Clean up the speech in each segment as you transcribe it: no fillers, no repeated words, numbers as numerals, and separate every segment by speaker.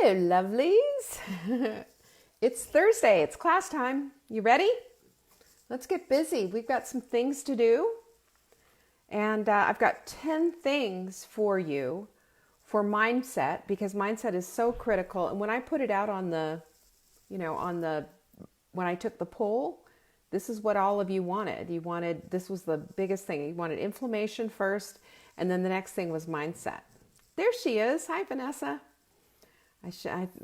Speaker 1: Hello, lovelies. It's Thursday. It's class time. You ready? Let's get busy. We've got some things to do. And I've got 10 things for you for mindset because mindset is so critical. And when I put it out on the, when I took the poll, this is what all of you wanted. This was the biggest thing. You wanted inflammation first, and then the next thing was mindset. There she is. Hi, Vanessa.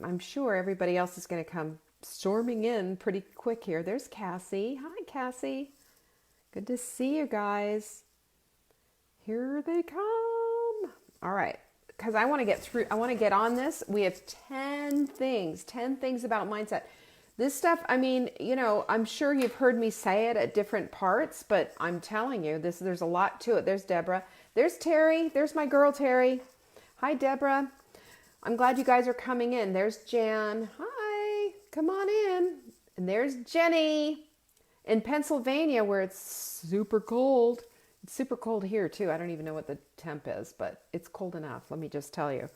Speaker 1: I'm sure everybody else is going to come storming in pretty quick here. There's Cassie. Hi, Cassie. Good to see you guys. Here they come. All right. Because I want to get on this. We have 10 things about mindset. This stuff, I'm sure you've heard me say it at different parts, but I'm telling you, there's a lot to it. There's Deborah. There's Terry. There's my girl, Terry. Hi, Deborah. I'm glad you guys are coming in. There's Jan. Hi. Come on in. And there's Jenny in Pennsylvania where it's super cold. It's super cold here too. I don't even know what the temp is, but it's cold enough. Let me just tell you.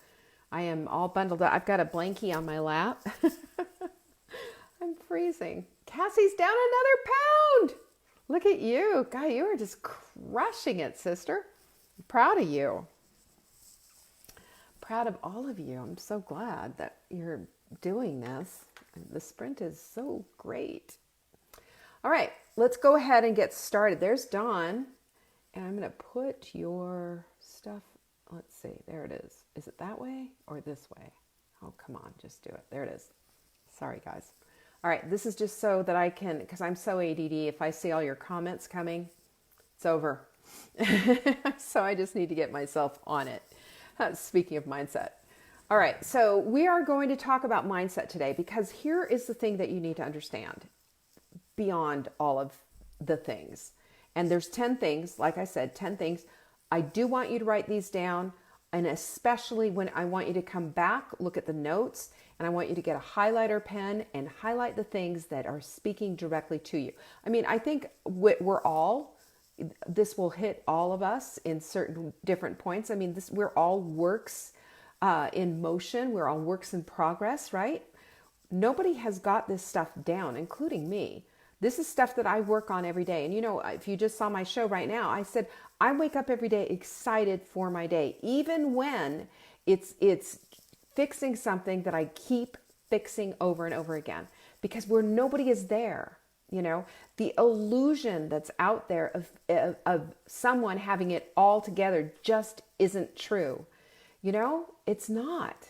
Speaker 1: I am all bundled up. I've got a blankie on my lap. I'm freezing. Cassie's down another pound. Look at you. God, you are just crushing it, sister. I'm proud of you. Proud of all of you. I'm so glad that you're doing this. The sprint is so great. All right, let's go ahead and get started. There's Dawn, and I'm going to put your stuff, let's see, there it is. Is it that way or this way? Oh, come on, just do it. There it is. Sorry, guys. All right, this is just so that I can, because I'm so ADD, if I see all your comments coming, it's over. So I just need to get myself on it. Speaking of mindset. All right, so we are going to talk about mindset today because here is the thing that you need to understand beyond all of the things. And there's 10 things, like I said, 10 things. I do want you to write these down, and especially when I want you to come back, look at the notes, and I want you to get a highlighter pen and highlight the things that are speaking directly to you. I think this will hit all of us in certain different points. We're all works in motion. We're all works in progress, right? Nobody has got this stuff down, including me. This is stuff that I work on every day. And if you just saw my show right now, I said, I wake up every day excited for my day, even when it's fixing something that I keep fixing over and over again, because nobody is there. The illusion that's out there of someone having it all together just isn't true. It's not.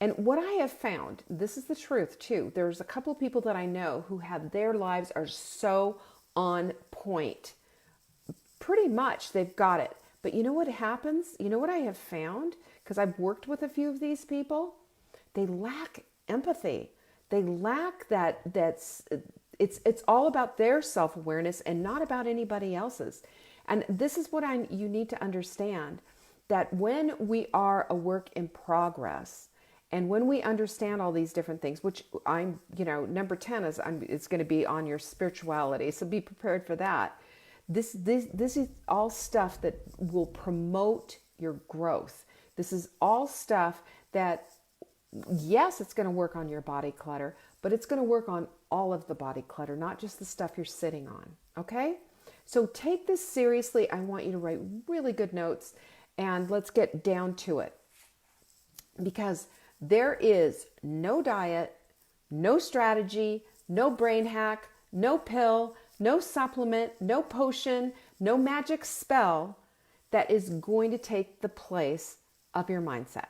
Speaker 1: And what I have found, this is the truth too. There's a couple of people that I know who have their lives are so on point. Pretty much they've got it. But you know what happens? You know what I have found? Because I've worked with a few of these people. They lack empathy. They lack it's all about their self-awareness and not about anybody else's. And this is what you need to understand, that when we are a work in progress and when we understand all these different things, which number 10 is, it's going to be on your spirituality. So be prepared for that. This is all stuff that will promote your growth. This is all stuff that, yes, it's going to work on your body clutter, but it's going to work on all of the body clutter, not just the stuff you're sitting on. Okay? So take this seriously. I want you to write really good notes, and let's get down to it. Because there is no diet, no strategy, no brain hack, no pill, no supplement, no potion, no magic spell that is going to take the place of your mindset.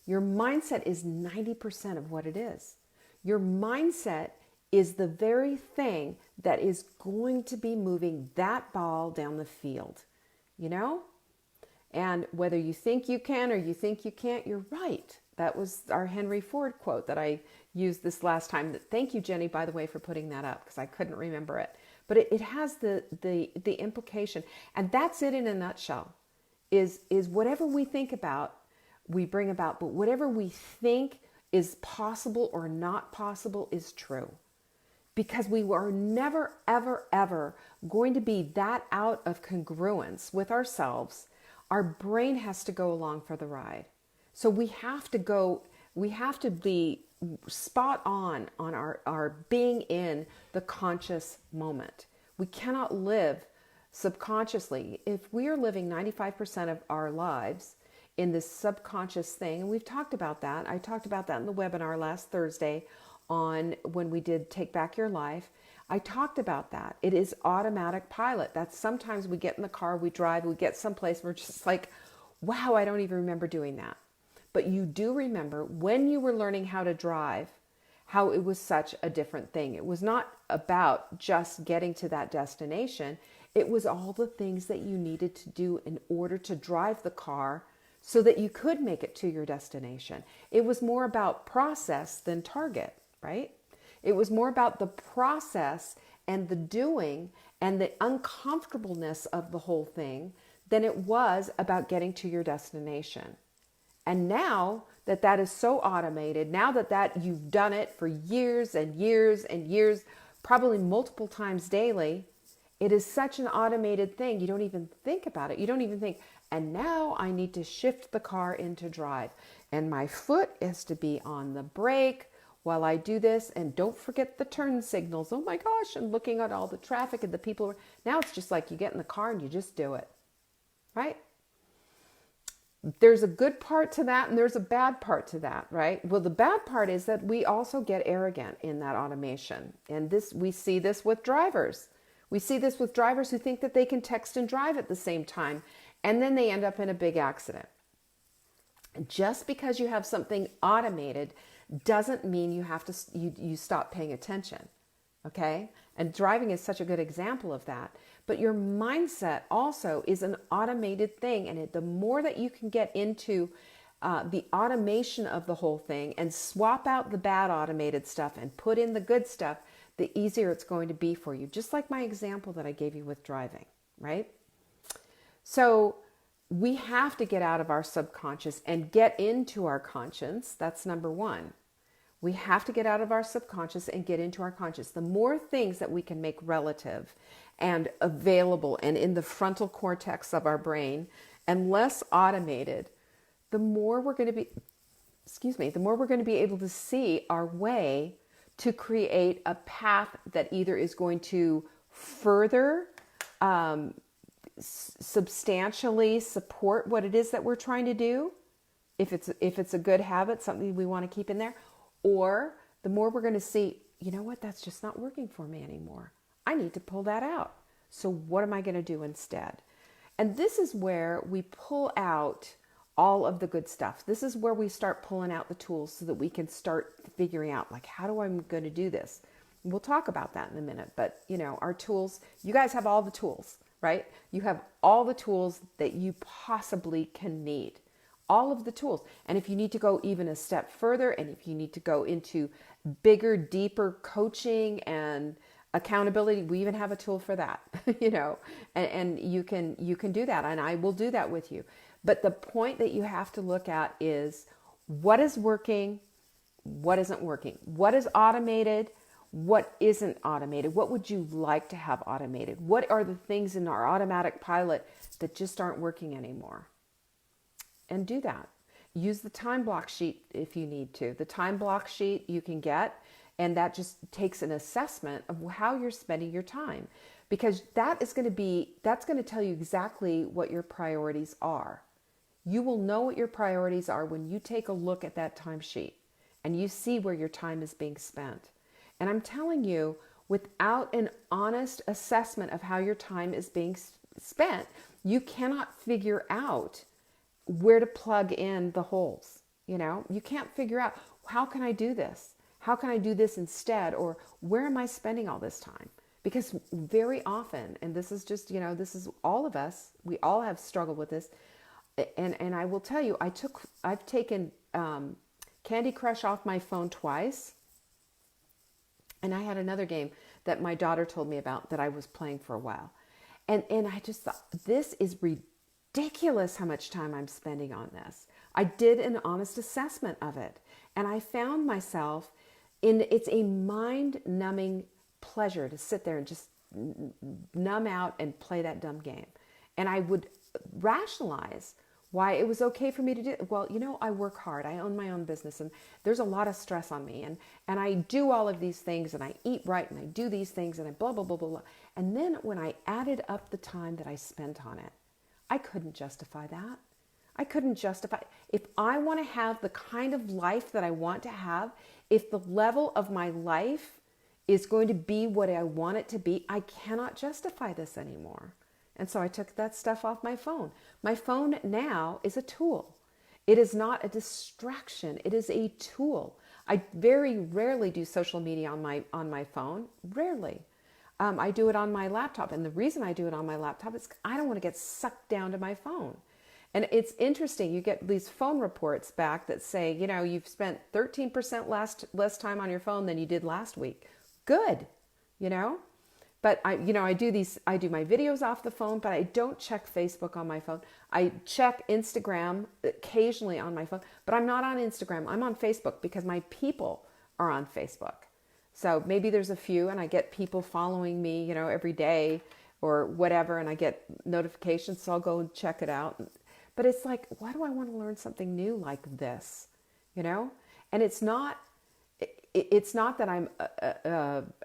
Speaker 1: Your mindset is 90% of what it is. Your mindset is the very thing that is going to be moving that ball down the field, And whether you think you can or you think you can't, you're right. That was our Henry Ford quote that I used this last time. Thank you, Jenny, by the way, for putting that up because I couldn't remember it. But it has the implication. And that's it in a nutshell, is whatever we think about, we bring about. But whatever we think is possible or not possible is true. Because we are never, ever, ever going to be that out of congruence with ourselves. Our brain has to go along for the ride. So we have to go We have to be spot on our being in the conscious moment. We cannot live subconsciously. If we are living 95% of our lives in this subconscious thing, and we've talked about that. I talked about that in the webinar last Thursday on when we did Take Back Your Life. I talked about that. It is automatic pilot. That's sometimes we get in the car, we drive, we get someplace, we're just like, wow, I don't even remember doing that. But you do remember when you were learning how to drive, how it was such a different thing. It was not about just getting to that destination. It was all the things that you needed to do in order to drive the car so that you could make it to your destination. It was more about process than target, right? It was more about the process and the doing and the uncomfortableness of the whole thing than it was about getting to your destination. And now that that is so automated, now that you've done it for years and years and years, probably multiple times daily, it is such an automated thing. You don't even think about it. You don't even think, and now I need to shift the car into drive. And my foot is to be on the brake while I do this. And don't forget the turn signals. Oh my gosh, and looking at all the traffic and the people. Now it's just like you get in the car and you just do it, right? There's a good part to that and there's a bad part to that, right? Well, the bad part is that we also get arrogant in that automation. And we see this with drivers. We see this with drivers who think that they can text and drive at the same time, and then they end up in a big accident. Just because you have something automated doesn't mean you have to you stop paying attention, okay? And driving is such a good example of that. But your mindset also is an automated thing, and the more that you can get into the automation of the whole thing and swap out the bad automated stuff and put in the good stuff, the easier it's going to be for you. Just like my example that I gave you with driving, right? So we have to get out of our subconscious and get into our conscience. That's number one. We have to get out of our subconscious and get into our conscious. The more things that we can make relative and available and in the frontal cortex of our brain and less automated, the more we're going to be, the more we're going to be able to see our way to create a path that either is going to further substantially support what it is that we're trying to do, if it's a good habit, something we want to keep in there, or the more we're going to see, you know what, that's just not working for me anymore. I need to pull that out. So what am I going to do instead? And this is where we pull out all of the good stuff. This is where we start pulling out the tools so that we can start figuring out, like, how do I going to do this? We'll talk about that in a minute. But, our tools, you guys have all the tools, right? You have all the tools that you possibly can need. All of the tools. And if you need to go even a step further, and if you need to go into bigger, deeper coaching and accountability, we even have a tool for that, and you can do that. And I will do that with you. But the point that you have to look at is what is working, what isn't working, what is automated, what isn't automated, what would you like to have automated, what are the things in our automatic pilot that just aren't working anymore, and do that. Use the time block sheet if you need to. The time block sheet you can get, and that just takes an assessment of how you're spending your time, because that's going to tell you exactly what your priorities are. You will know what your priorities are when you take a look at that timesheet and you see where your time is being spent. And I'm telling you, without an honest assessment of how your time is being spent, you cannot figure out where to plug in the holes. You can't figure out, how can I do this? How can I do this instead? Or where am I spending all this time? Because very often, and this is just, this is all of us, we all have struggled with this. And I will tell you, I've taken Candy Crush off my phone twice. And I had another game that my daughter told me about that I was playing for a while. And I just thought, this is ridiculous how much time I'm spending on this. I did an honest assessment of it. And I found myself it's a mind-numbing pleasure to sit there and just numb out and play that dumb game. And I would rationalize, Why it was okay for me to do. Well, I work hard. I own my own business, and there's a lot of stress on me, and I do all of these things, and I eat right, and I do these things, and I blah blah blah blah blah. And then when I added up the time that I spent on it, I couldn't justify that. I couldn't justify. If I want to have the kind of life that I want to have, if the level of my life is going to be what I want it to be, I cannot justify this anymore. And so I took that stuff off my phone. My phone now is a tool. It is not a distraction. It is a tool. I very rarely do social media on my phone. Rarely. I do it on my laptop. And the reason I do it on my laptop is I don't want to get sucked down to my phone. And it's interesting. You get these phone reports back that say, you've spent 13% less time on your phone than you did last week. Good, But I do my videos off the phone, but I don't check Facebook on my phone. I check Instagram occasionally on my phone, but I'm not on Instagram. I'm on Facebook because my people are on Facebook. So maybe there's a few, and I get people following me, every day or whatever, and I get notifications, so I'll go and check it out. But it's like, why do I want to learn something new like this? And it's not that I'm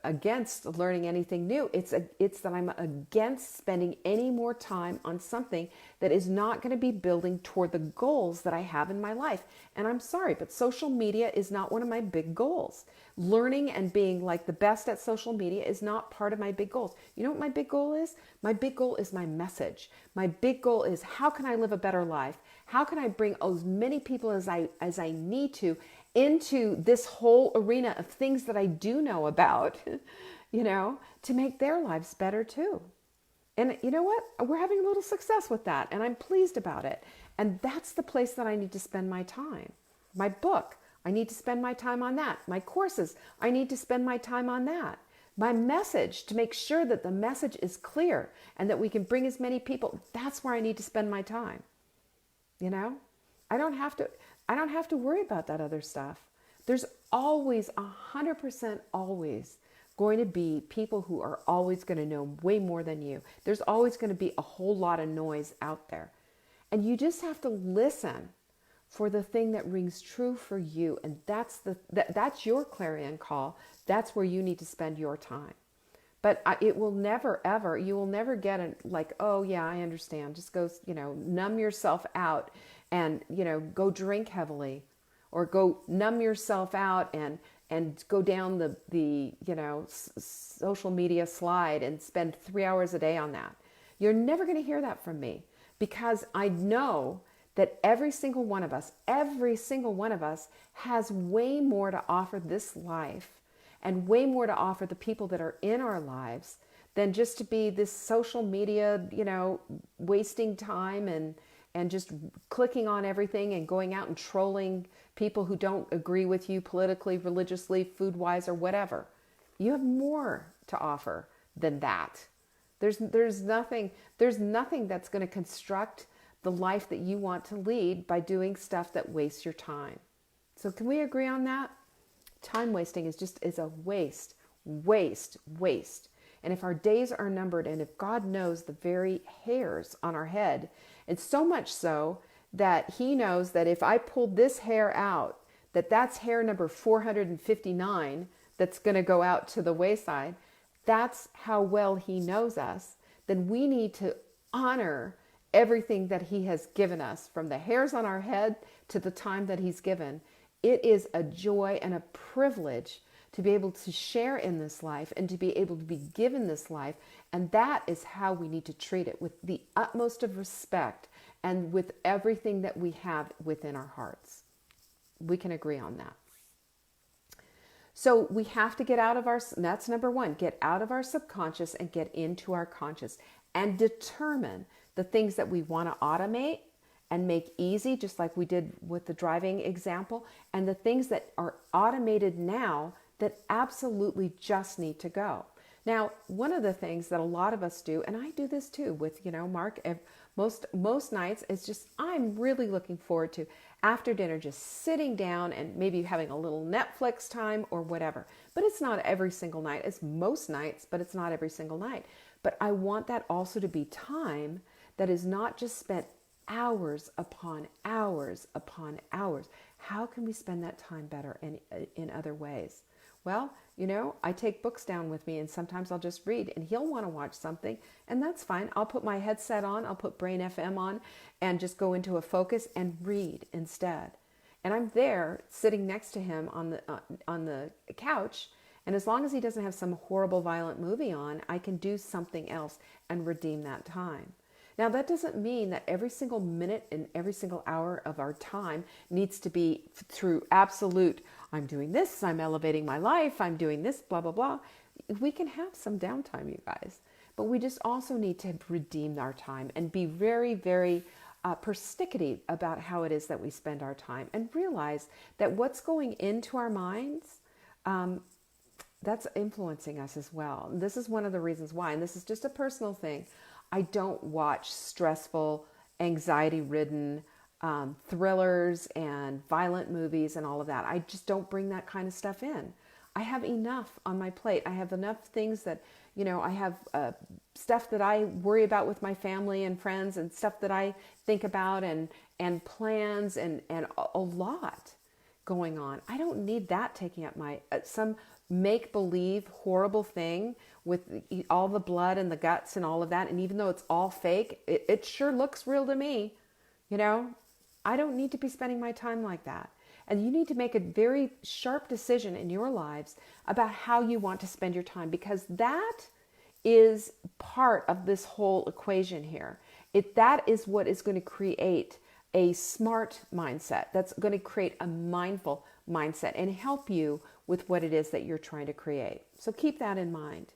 Speaker 1: against learning anything new. It's that I'm against spending any more time on something that is not going to be building toward the goals that I have in my life. And I'm sorry, but social media is not one of my big goals. Learning and being like the best at social media is not part of my big goals. You know what my big goal is? My big goal is my message. My big goal is, how can I live a better life? How can I bring as many people as I need to into this whole arena of things that I do know about, to make their lives better too. And you know what? We're having a little success with that, and I'm pleased about it. And that's the place that I need to spend my time. My book, I need to spend my time on that. My courses, I need to spend my time on that. My message, to make sure that the message is clear and that we can bring as many people, that's where I need to spend my time. I don't have to worry about that other stuff. There's always 100% always going to be people who are always going to know way more than you. There's always going to be a whole lot of noise out there. And you just have to listen for the thing that rings true for you. And that's your clarion call. That's where you need to spend your time. But it will never, ever, you will never get oh yeah, I understand. Just go, numb yourself out and, go drink heavily, or go numb yourself out and go down the social media slide and spend 3 hours a day on that. You're never going to hear that from me, because I know that every single one of us has way more to offer this life, and way more to offer the people that are in our lives, than just to be this social media, wasting time and just clicking on everything and going out and trolling people who don't agree with you politically, religiously, food-wise, or whatever. You have more to offer than that. There's nothing that's going to construct the life that you want to lead by doing stuff that wastes your time. So can we agree on that? Time wasting is a waste. And if our days are numbered, and if God knows the very hairs on our head, and so much so that he knows that if I pulled this hair out, that's hair number 459 that's going to go out to the wayside, that's how well he knows us, then we need to honor everything that he has given us, from the hairs on our head to the time that he's given. It is a joy and a privilege to be able to share in this life and to be able to be given this life. And that is how we need to treat it, with the utmost of respect and with everything that we have within our hearts. We can agree on that. So we have to get out of that's number one, get out of our subconscious and get into our conscious, and determine the things that we want to automate and make easy, just like we did with the driving example, and the things that are automated now that absolutely just need to go. Now, one of the things that a lot of us do, and I do this too with, Mark, most nights, is just, I'm really looking forward to after dinner, just sitting down and maybe having a little Netflix time or whatever. But it's not every single night. It's most nights, but it's not every single night. But I want that also to be time that is not just spent hours upon hours upon hours. How can we spend that time better in other ways? Well, I take books down with me and sometimes I'll just read and he'll want to watch something and that's fine. I'll put my headset on, I'll put Brain FM on and just go into a focus and read instead. And I'm there sitting next to him on the couch, and as long as he doesn't have some horrible violent movie on, I can do something else and redeem that time. Now, that doesn't mean that every single minute and every single hour of our time needs to be through absolute, I'm doing this, I'm elevating my life, I'm doing this, blah, blah, blah. We can have some downtime, you guys. But we just also need to redeem our time and be very, very persnickety about how it is that we spend our time and realize that what's going into our minds, that's influencing us as well. And this is one of the reasons why, and this is just a personal thing, I don't watch stressful, anxiety-ridden thrillers and violent movies and all of that. I just don't bring that kind of stuff in. I have enough on my plate. I have enough things that, I have stuff that I worry about with my family and friends and stuff that I think about and plans and a lot going on. I don't need that taking up my, some make-believe horrible thing with all the blood and the guts and all of that. And even though it's all fake, it sure looks real to me. I don't need to be spending my time like that. And you need to make a very sharp decision in your lives about how you want to spend your time, because that is part of this whole equation here. That is what is going to create a smart mindset. That's going to create a mindful mindset and help you with what it is that you're trying to create. So keep that in mind.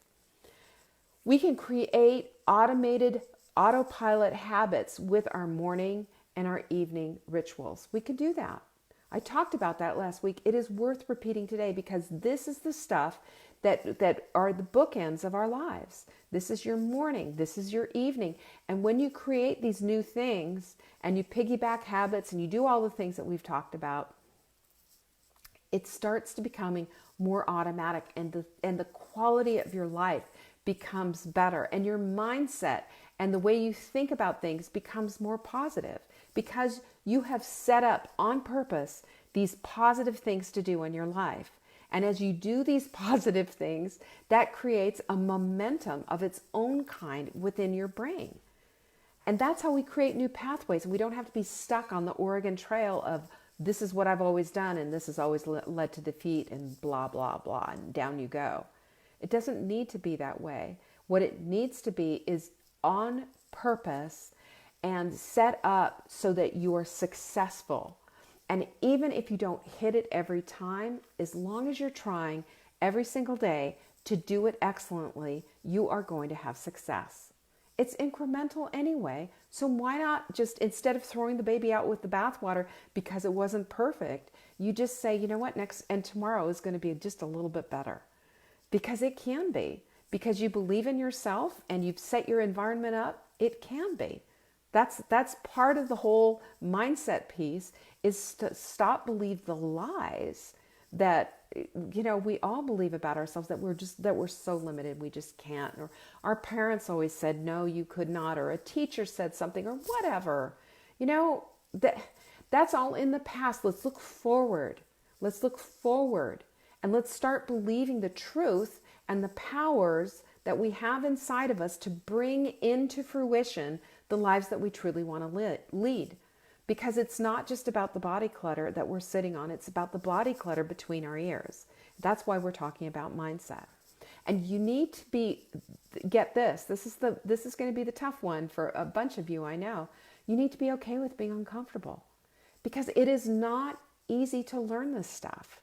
Speaker 1: We can create automated autopilot habits with our morning and our evening rituals. We can do that. I talked about that last week. It is worth repeating today because this is the stuff that are the bookends of our lives. This is your morning. This is your evening. And when you create these new things and you piggyback habits and you do all the things that we've talked about, it starts to becoming more automatic and the quality of your life becomes better and your mindset and the way you think about things becomes more positive because you have set up on purpose these positive things to do in your life. And as you do these positive things, that creates a momentum of its own kind within your brain. And that's how we create new pathways. And we don't have to be stuck on the Oregon Trail of this is what I've always done and this has always led to defeat and blah, blah, blah, and down you go. It doesn't need to be that way. What it needs to be is on purpose and set up so that you are successful. And even if you don't hit it every time, as long as you're trying every single day to do it excellently, you are going to have success. It's incremental anyway, so why not just, instead of throwing the baby out with the bathwater because it wasn't perfect, you just say, you know what, next and tomorrow is going to be just a little bit better. Because it can be. Because you believe in yourself and you've set your environment up, it can be. That's part of the whole mindset piece, is to stop believe the lies that we all believe about ourselves, that we're so limited, we just can't, or our parents always said no, you could not, or a teacher said something, or whatever. That's all in the past. Let's look forward. And let's start believing the truth and the powers that we have inside of us to bring into fruition the lives that we truly want to lead. Because it's not just about the body clutter that we're sitting on, it's about the body clutter between our ears. That's why we're talking about mindset. And you need to get this. This is going to be the tough one for a bunch of you, I know. You need to be okay with being uncomfortable. Because it is not easy to learn this stuff.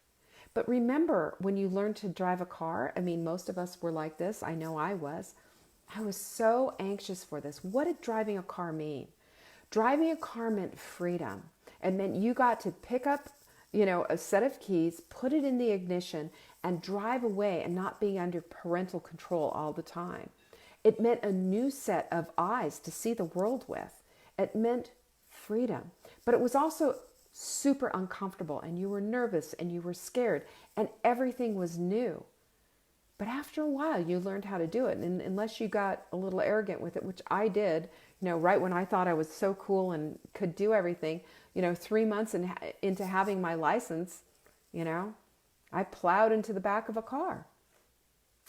Speaker 1: But remember, when you learn to drive a car, most of us were like this. I know I was. I was so anxious for this. What did driving a car mean? Driving a car meant freedom. It meant you got to pick up, a set of keys, put it in the ignition, and drive away and not being under parental control all the time. It meant a new set of eyes to see the world with. It meant freedom. But it was also super uncomfortable, and you were nervous and you were scared and everything was new. But after a while, you learned how to do it. And unless you got a little arrogant with it, which I did, right when I thought I was so cool and could do everything, 3 months into having my license, I plowed into the back of a car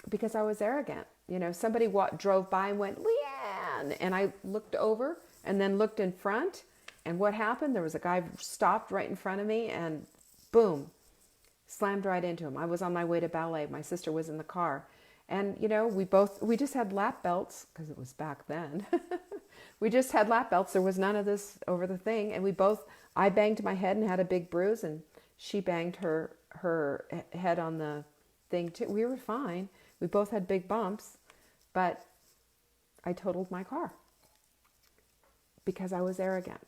Speaker 1: because I was arrogant. Somebody drove by and went, Leanne. And I looked over and then looked in front. And what happened? There was a guy stopped right in front of me and boom, slammed right into him. I was on my way to ballet. My sister was in the car. And, we just had lap belts because it was back then. We just had lap belts. There was none of this over the thing. And I banged my head and had a big bruise, and she banged her head on the thing too. We were fine. We both had big bumps, but I totaled my car because I was arrogant.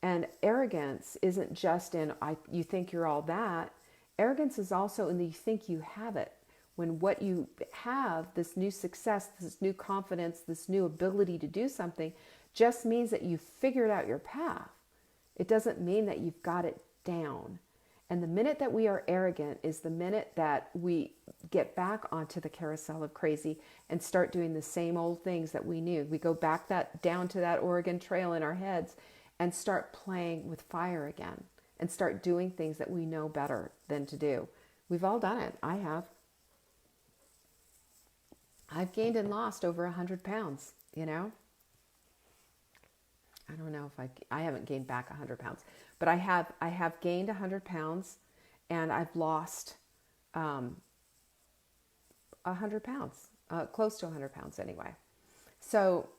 Speaker 1: And arrogance isn't just in you think you're all that. Arrogance is also in the you think you have it. When what you have, this new success, this new confidence, this new ability to do something, just means that you've figured out your path. It doesn't mean that you've got it down. And the minute that we are arrogant is the minute that we get back onto the carousel of crazy and start doing the same old things that we knew. We go back down to that Oregon Trail in our heads and start playing with fire again and start doing things that we know better than to do. We've all done it. I have. I've gained and lost over 100 pounds, I don't know if I haven't gained back 100 pounds, but I have gained 100 pounds and I've lost 100 pounds, close to 100 pounds anyway. So,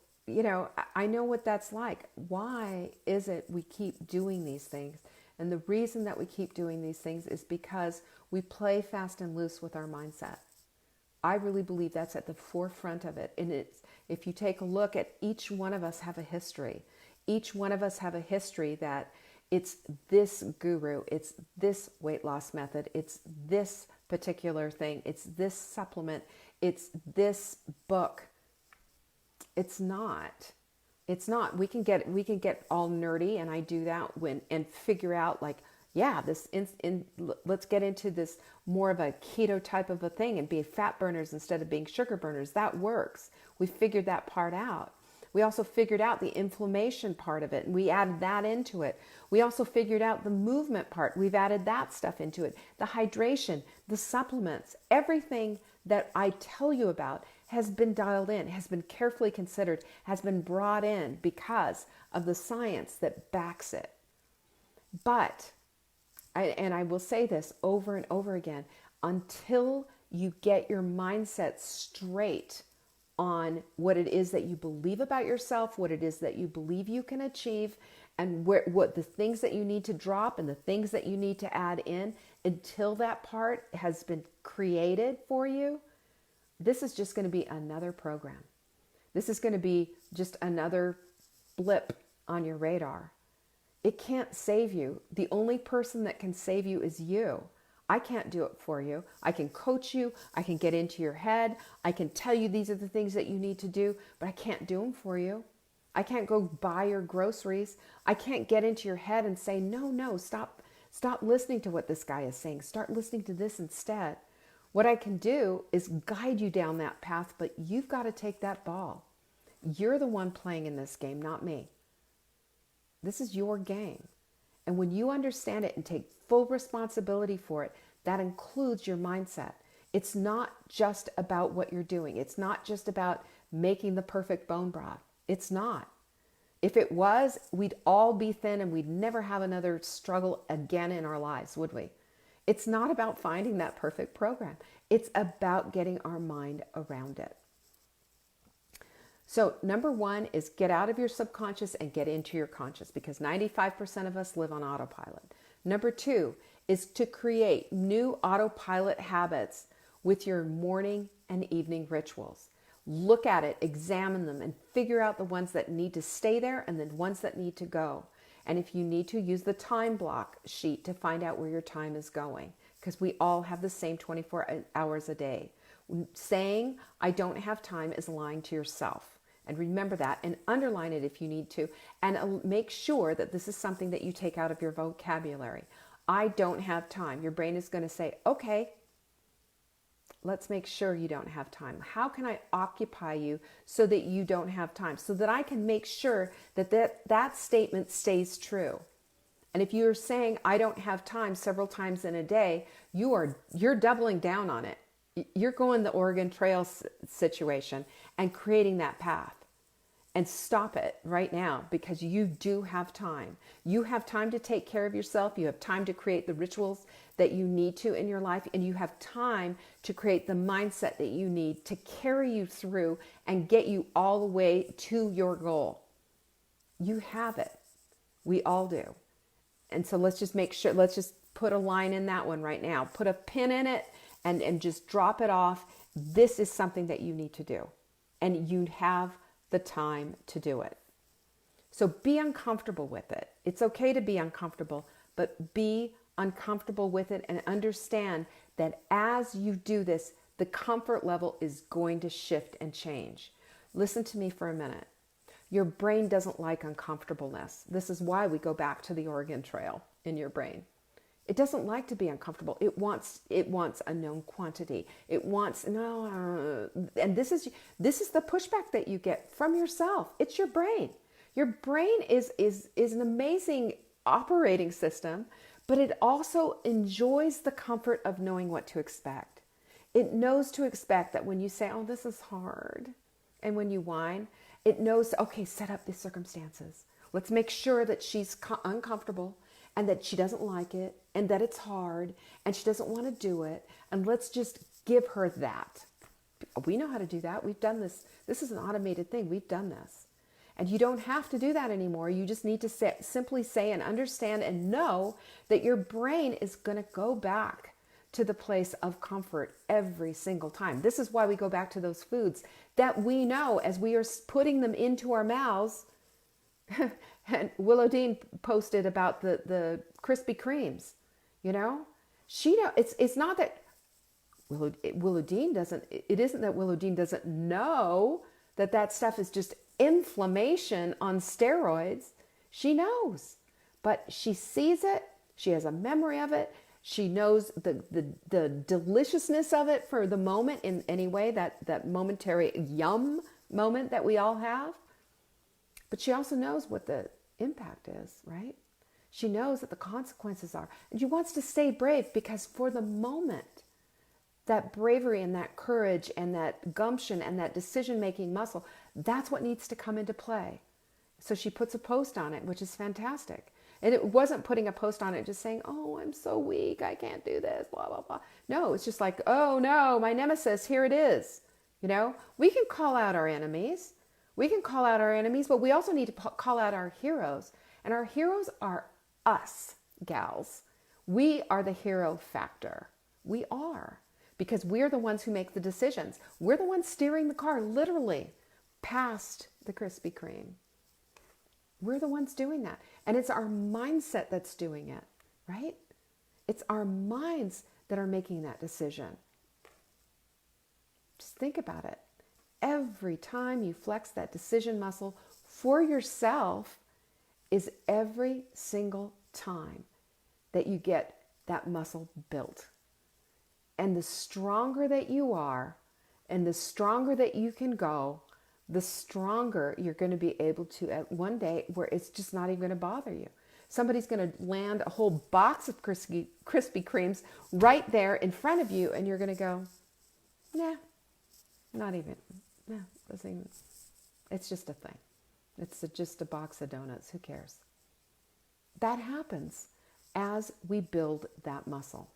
Speaker 1: I know what that's like. Why is it we keep doing these things? And the reason that we keep doing these things is because we play fast and loose with our mindset. I really believe that's at the forefront of it. And if you take a look at each one of us have a history. Each one of us have a history that it's this guru, it's this weight loss method, it's this particular thing, it's this supplement, it's this book. It's not. It's not. We can get all nerdy, and I do that and figure out let's get into this more of a keto type of a thing and be fat burners instead of being sugar burners. That works. We figured that part out. We also figured out the inflammation part of it, and we added that into it. We also figured out the movement part. We've added that stuff into it. The hydration, the supplements, everything that I tell you about has been dialed in, has been carefully considered, has been brought in because of the science that backs it. But, I will say this over and over again, until you get your mindset straight on what it is that you believe about yourself, what it is that you believe you can achieve, and what the things that you need to drop and the things that you need to add in, until that part has been created for you, this is just going to be another program. This is going to be just another blip on your radar. It can't save you. The only person that can save you is you. I can't do it for you. I can coach you. I can get into your head. I can tell you these are the things that you need to do, but I can't do them for you. I can't go buy your groceries. I can't get into your head and say, no, stop listening to what this guy is saying. Start listening to this instead. What I can do is guide you down that path, but you've got to take that ball. You're the one playing in this game, not me. This is your game. And when you understand it and take full responsibility for it, that includes your mindset. It's not just about what you're doing. It's not just about making the perfect bone broth. It's not. If it was, we'd all be thin and we'd never have another struggle again in our lives, would we? It's not about finding that perfect program. It's about getting our mind around it. So number one is get out of your subconscious and get into your conscious, because 95% of us live on autopilot. Number two is to create new autopilot habits with your morning and evening rituals. Look at it, examine them, and figure out the ones that need to stay there and the ones that need to go. And if you need to, use the time block sheet to find out where your time is going, because we all have the same 24 hours a day. Saying, I don't have time, is lying to yourself. And remember that and underline it if you need to. And make sure that this is something that you take out of your vocabulary. I don't have time. Your brain is going to say, okay, let's make sure you don't have time. How can I occupy you so that you don't have time? So that I can make sure that that statement stays true. And if you're saying I don't have time several times in a day, you're doubling down on it. You're going the Oregon Trail situation and creating that path. And stop it right now, because you do have time. You have time to take care of yourself. You have time to create the rituals that you need to in your life. And you have time to create the mindset that you need to carry you through and get you all the way to your goal. You have it. We all do. And so let's just make sure, let's just put a line in that one right now. Put a pin in it and just drop it off. This is something that you need to do. And you have the time to do it. So be uncomfortable with it. It's okay to be uncomfortable, but be uncomfortable with it and understand that as you do this, the comfort level is going to shift and change. Listen to me for a minute. Your brain doesn't like uncomfortableness. This is why we go back to the Oregon Trail in your brain. It doesn't like to be uncomfortable. It wants a known quantity. It wants and this is the pushback that you get from yourself. It's your brain. Your brain is an amazing operating system, but it also enjoys the comfort of knowing what to expect. It knows to expect that when you say, "Oh, this is hard," and when you whine, it knows, okay, set up the circumstances. Let's make sure that she's uncomfortable and that she doesn't like it and that it's hard and she doesn't want to do it. And let's just give her that. We know how to do that. We've done this. This is an automated thing. We've done this. And you don't have to do that anymore. You just need to simply say and understand and know that your brain is going to go back to the place of comfort every single time. This is why we go back to those foods that we know as we are putting them into our mouths. And Willow Dean posted about the Krispy Kremes. You know, it's not that Willow Dean doesn't. It isn't that Willow Dean doesn't know that stuff is just inflammation on steroids. She knows, but she sees it. She has a memory of it. She knows the deliciousness of it for the moment in any way, that momentary yum moment that we all have. But she also knows what the impact is, right? She knows that the consequences are. And she wants to stay brave because for the moment, that bravery and that courage and that gumption and that decision-making muscle, that's what needs to come into play. So she puts a post on it, which is fantastic. And it wasn't putting a post on it just saying, "Oh, I'm so weak, I can't do this, blah, blah, blah." No, it's just like, "Oh no, my nemesis, here it is." You know, we can call out our enemies. But we also need to call out our heroes. And our heroes are us, gals. We are the hero factor. We are. Because we're the ones who make the decisions. We're the ones steering the car, literally, past the Krispy Kreme. We're the ones doing that. And it's our mindset that's doing it, right? It's our minds that are making that decision. Just think about it. Every time you flex that decision muscle for yourself is every single time that you get that muscle built. And the stronger that you are and the stronger that you can go, the stronger you're going to be able to at one day where it's just not even going to bother you. Somebody's going to land a whole box of Krispy Kremes right there in front of you and you're going to go, "Nah, not even. No, it's just a thing. It's just a box of donuts. Who cares?" That happens as we build that muscle.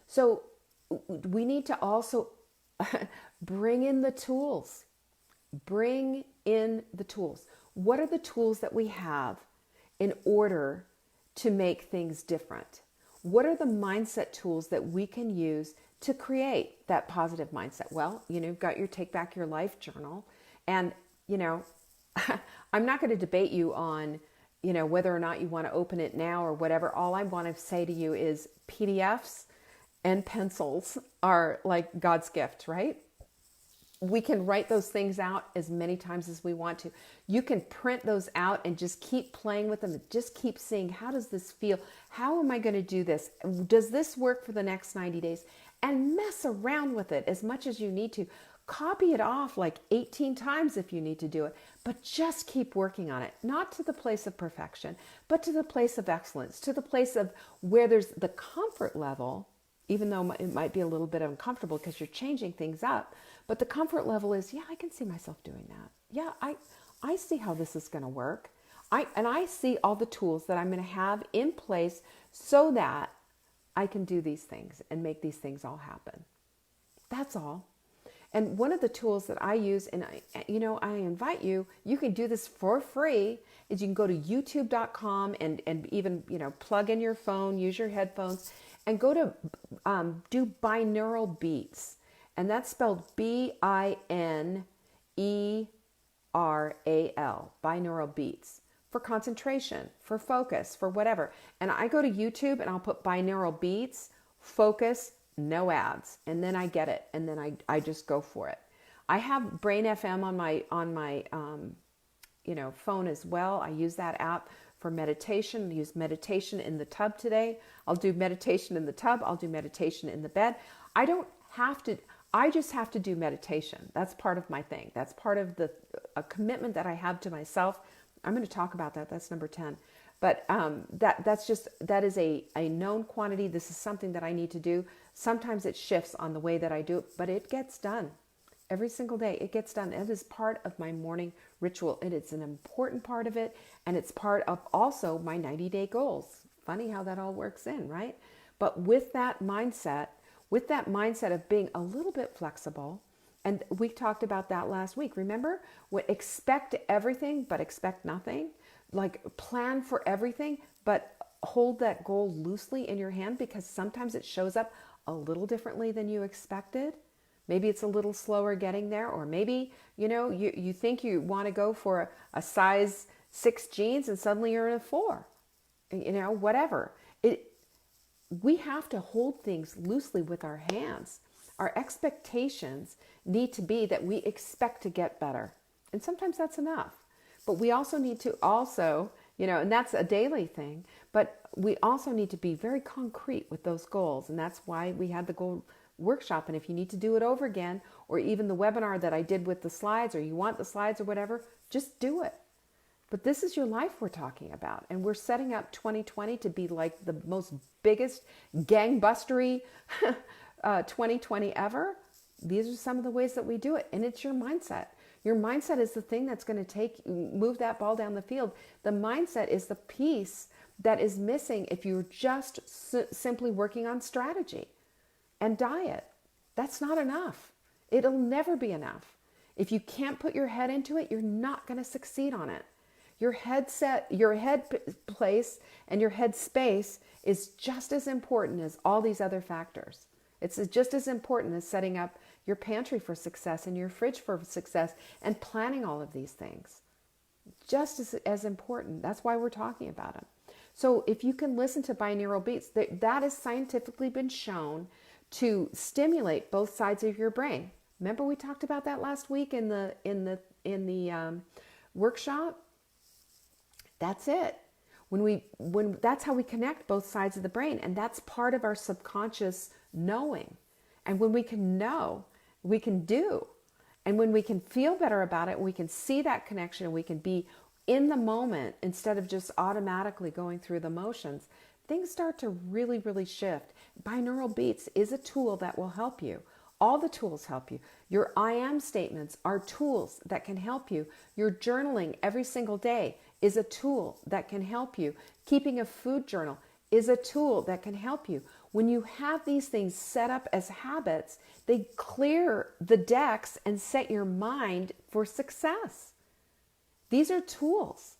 Speaker 1: So we need to also bring in the tools. Bring in the tools. What are the tools that we have in order to make things different? What are the mindset tools that we can use to create that positive mindset? Well, you've got your Take Back Your Life journal. And, I'm not going to debate you on, whether or not you want to open it now or whatever. All I want to say to you is PDFs and pencils are like God's gift, right? We can write those things out as many times as we want to. You can print those out and just keep playing with them. Just keep seeing, how does this feel? How am I going to do this? Does this work for the next 90 days? and mess around with it as much as you need to. Copy it off like 18 times if you need to do it, but just keep working on it. Not to the place of perfection, but to the place of excellence, to the place of where there's the comfort level, even though it might be a little bit uncomfortable because you're changing things up. But the comfort level is, yeah, I can see myself doing that. Yeah, I see how this is going to work. I see all the tools that I'm going to have in place so that I can do these things and make these things all happen. That's all. And one of the tools that I use, and I invite you, you can do this for free, is you can go to youtube.com and even, plug in your phone, use your headphones, and go to do binaural beats. And that's spelled BINERAL, binaural beats, for concentration, for focus, for whatever. And I go to YouTube and I'll put binaural beats, focus, no ads, and then I get it, and then I just go for it. I have Brain FM on my phone as well. I use that app for meditation. I use meditation in the tub today. I'll do meditation in the tub. I'll do meditation in the bed. I just have to do meditation. That's part of my thing. That's part of a commitment that I have to myself. I'm going to talk about that. That's number 10. But that is a known quantity. This is something that I need to do. Sometimes it shifts on the way that I do it, but it gets done. Every single day, it gets done. It is part of my morning ritual. It is an important part of it, and it's part of also my 90-day goals. Funny how that all works in, right? But with that mindset of being a little bit flexible, and we talked about that last week. Remember? Expect everything, but expect nothing. Like, plan for everything, but hold that goal loosely in your hand, because sometimes it shows up a little differently than you expected. Maybe it's a little slower getting there, or maybe, you think you want to go for a size 6 jeans and suddenly you're in a 4, whatever. We have to hold things loosely with our hands. Our expectations need to be that we expect to get better. And sometimes that's enough. But we also need to and that's a daily thing, but we also need to be very concrete with those goals. And that's why we had the goal workshop. And if you need to do it over again, or even the webinar that I did with the slides, or you want the slides or whatever, just do it. But this is your life we're talking about. And we're setting up 2020 to be like the most biggest gangbustery 2020 ever. These are some of the ways that we do it. And it's your mindset. Your mindset is the thing that's going to move that ball down the field. The mindset is the piece that is missing if you're just simply working on strategy and diet. That's not enough. It'll never be enough. If you can't put your head into it, you're not going to succeed on it. Your head place and your head space is just as important as all these other factors. It's just as important as setting up your pantry for success and your fridge for success and planning all of these things. Just as important. That's why we're talking about them. So if you can listen to binaural beats, that has scientifically been shown to stimulate both sides of your brain. Remember we talked about that last week in the workshop? That's it. When that's how we connect both sides of the brain, and that's part of our subconscious knowing. And when we can know, we can do. And when we can feel better about it, we can see that connection, and we can be in the moment instead of just automatically going through the motions, things start to really, really shift. Binaural beats is a tool that will help you. All the tools help you. Your I am statements are tools that can help you. Your journaling every single day is a tool that can help you. Keeping a food journal is a tool that can help you. When you have these things set up as habits, they clear the decks and set your mind for success. These are tools.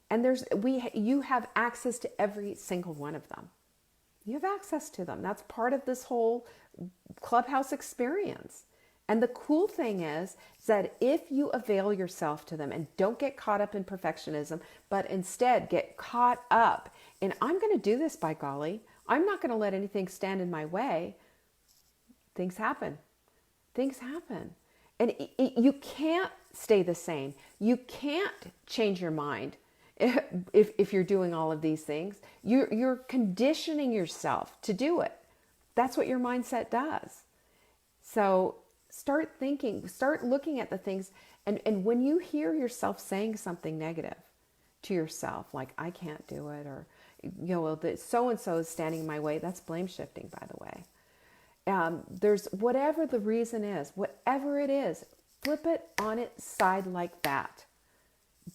Speaker 1: And you have access to every single one of them. You have access to them. That's part of this whole Clubhouse experience. And the cool thing is that if you avail yourself to them and don't get caught up in perfectionism, but instead get caught up in, I'm going to do this, by golly, I'm not going to let anything stand in my way. Things happen. Things happen. And you can't stay the same. You can't change your mind if you're doing all of these things. You're conditioning yourself to do it. That's what your mindset does. So start thinking, start looking at the things. And when you hear yourself saying something negative to yourself, like, I can't do it, or, well, so-and-so is standing in my way, that's blame shifting, by the way. There's whatever the reason is, whatever it is, flip it on its side like that.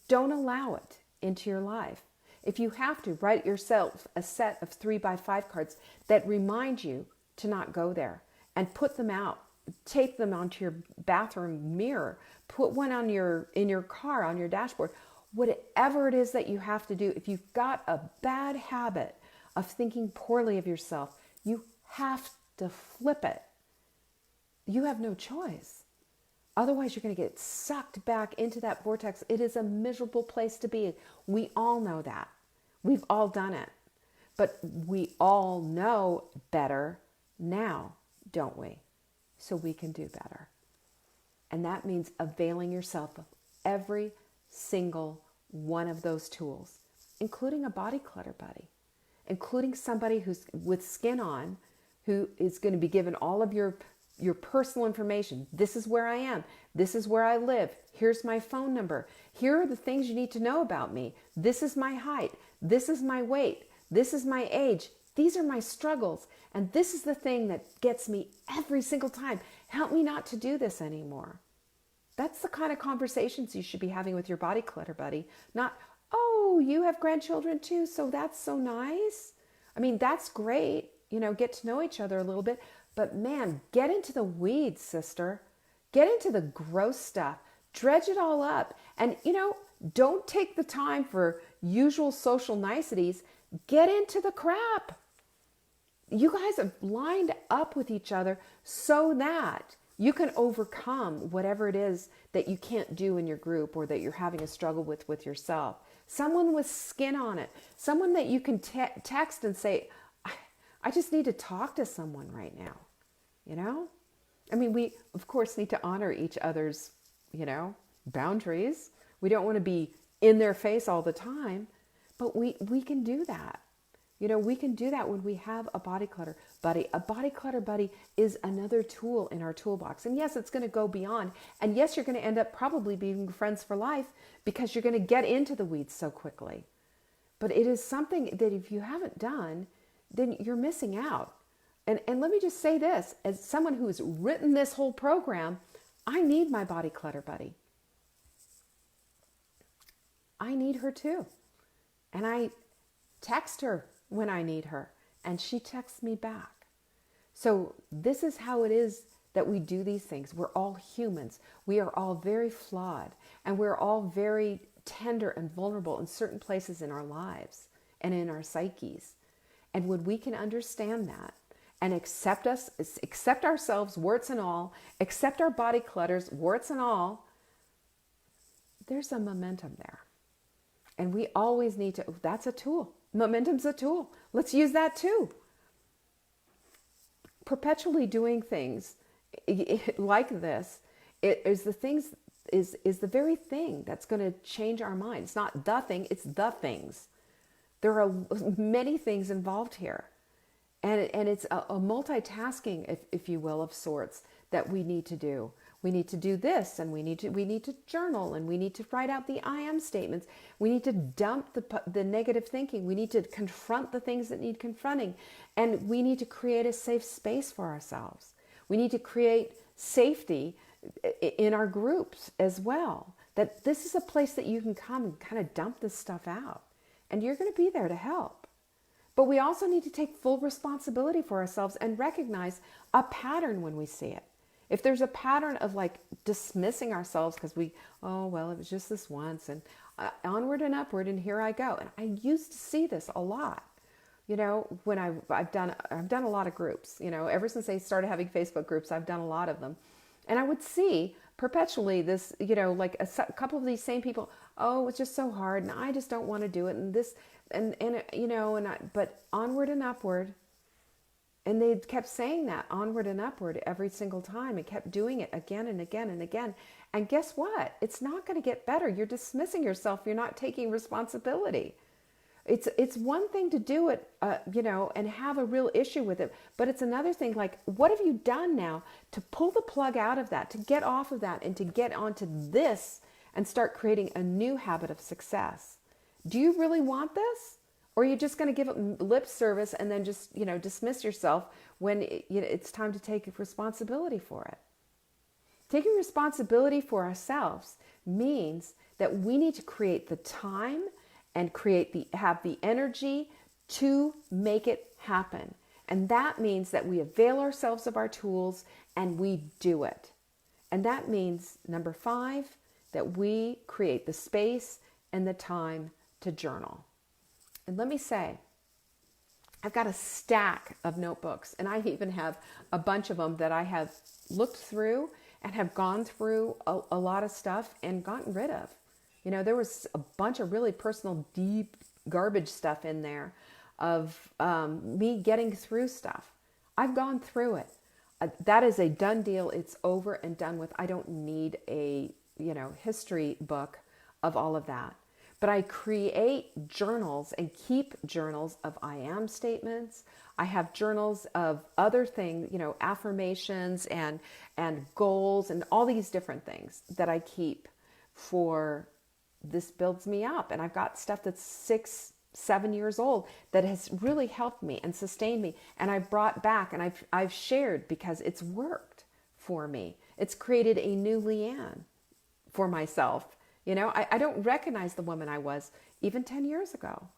Speaker 1: Don't allow it into your life. If you have to, write yourself a set of 3x5 cards that remind you to not go there, and put them out. Tape them onto your bathroom mirror. Put one in your car, on your dashboard. Whatever it is that you have to do, if you've got a bad habit of thinking poorly of yourself, you have to flip it. You have no choice. Otherwise, you're going to get sucked back into that vortex. It is a miserable place to be. We all know that. We've all done it. But we all know better now, don't we? So we can do better. And that means availing yourself of every single one of those tools, including a body clutter buddy, including somebody who's with skin on, who is going to be given all of your personal information. This is where I am. This is where I live. Here's my phone number. Here are the things you need to know about me. This is my height. This is my weight. This is my age. These are my struggles. And this is the thing that gets me every single time. Help me not to do this anymore. That's the kind of conversations you should be having with your body clutter buddy. Not, oh, you have grandchildren too, so that's so nice. I mean, that's great. Get to know each other a little bit. But man, get into the weeds, sister. Get into the gross stuff. Dredge it all up. And, don't take the time for usual social niceties. Get into the crap. You guys have lined up with each other so that you can overcome whatever it is that you can't do in your group, or that you're having a struggle with yourself. Someone with skin on it. Someone that you can text and say, I just need to talk to someone right now. I mean, we, of course, need to honor each other's, boundaries. We don't want to be in their face all the time, but we can do that. We can do that when we have a body clutter buddy. A body clutter buddy is another tool in our toolbox. And yes, it's going to go beyond. And yes, you're going to end up probably being friends for life, because you're going to get into the weeds so quickly. But it is something that if you haven't done, then you're missing out. And let me just say this, as someone who's written this whole program, I need my body clutter buddy. I need her too. And I text her when I need her, and she texts me back. So this is how it is that we do these things. We're all humans. We are all very flawed, and we're all very tender and vulnerable in certain places in our lives and in our psyches. And when we can understand that and accept ourselves, warts and all, accept our body clutters, warts and all, there's a momentum there. And we always need to, that's a tool. Momentum's a tool. Let's use that too. Perpetually doing things like this is the very thing that's going to change our mind. It's not the thing, it's the things. There are many things involved here. And it's a multitasking, if you will, of sorts that we need to do. We need to do this, and we need to journal, and we need to write out the I am statements. We need to dump the negative thinking. We need to confront the things that need confronting. And we need to create a safe space for ourselves. We need to create safety in our groups as well. That this is a place that you can come and kind of dump this stuff out. And you're going to be there to help. But we also need to take full responsibility for ourselves and recognize a pattern when we see it. If there's a pattern of like dismissing ourselves because it was just this once, and onward and upward, and here I go. And I used to see this a lot, when I've done a lot of groups, ever since I started having Facebook groups, I've done a lot of them. And I would see perpetually this, like a couple of these same people, oh, it's just so hard, and I just don't want to do it, and this, but onward and upward. And they kept saying that, onward and upward, every single time, and kept doing it again and again and again. And guess what? It's not going to get better. You're dismissing yourself. You're not taking responsibility. It's one thing to do it, and have a real issue with it, but it's another thing. Like, what have you done now to pull the plug out of that, to get off of that, and to get onto this and start creating a new habit of success? Do you really want this, or are you just going to give it lip service and then just dismiss yourself when it's time to take responsibility for it? Taking responsibility for ourselves means that we need to create the time and have the energy to make it happen. And that means that we avail ourselves of our tools and we do it. And that means, number 5, that we create the space and the time to journal. And let me say, I've got a stack of notebooks, and I even have a bunch of them that I have looked through and have gone through a lot of stuff and gotten rid of. There was a bunch of really personal, deep garbage stuff in there of me getting through stuff. I've gone through it. That is a done deal. It's over and done with. I don't need a, history book of all of that. But I create journals and keep journals of I am statements. I have journals of other things, affirmations and goals and all these different things that I keep for this builds me up. And I've got stuff that's 6, 7 years old that has really helped me and sustained me. And I've brought back and I've shared because it's worked for me. It's created a new Leanne for myself. I don't recognize the woman I was even 10 years ago,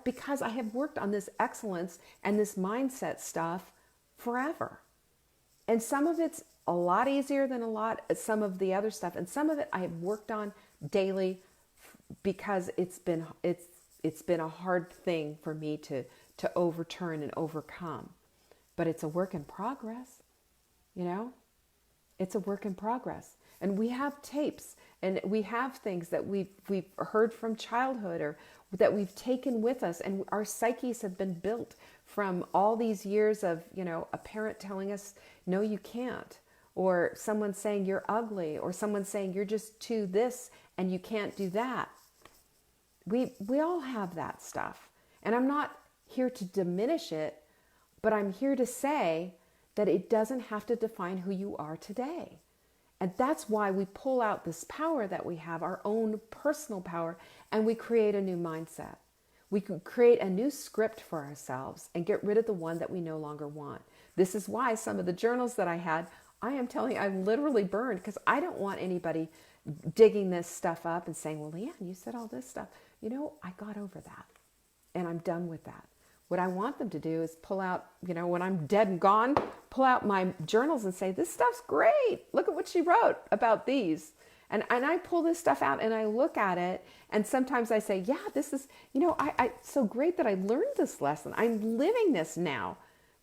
Speaker 1: because I have worked on this excellence and this mindset stuff forever. And some of it's a lot easier than some of the other stuff. And some of it I have worked on daily because it's been a hard thing for me to overturn and overcome. But it's a work in progress, It's a work in progress. And we have tapes and we have things that we've heard from childhood or that we've taken with us, and our psyches have been built from all these years of, a parent telling us, no, you can't, or someone saying you're ugly, or someone saying you're just too this and you can't do that. We all have that stuff. And I'm not here to diminish it, but I'm here to say that it doesn't have to define who you are today. And that's why we pull out this power that we have, our own personal power, and we create a new mindset. We can create a new script for ourselves and get rid of the one that we no longer want. This is why some of the journals that I had, I am telling you, I literally burned, because I don't want anybody digging this stuff up and saying, well, Leanne, you said all this stuff. I got over that and I'm done with that. What I want them to do is pull out, when I'm dead and gone, pull out my journals and say, this stuff's great. Look at what she wrote about these. And I pull this stuff out and I look at it. And sometimes I say, yeah, this is, it's so great that I learned this lesson. I'm living this now.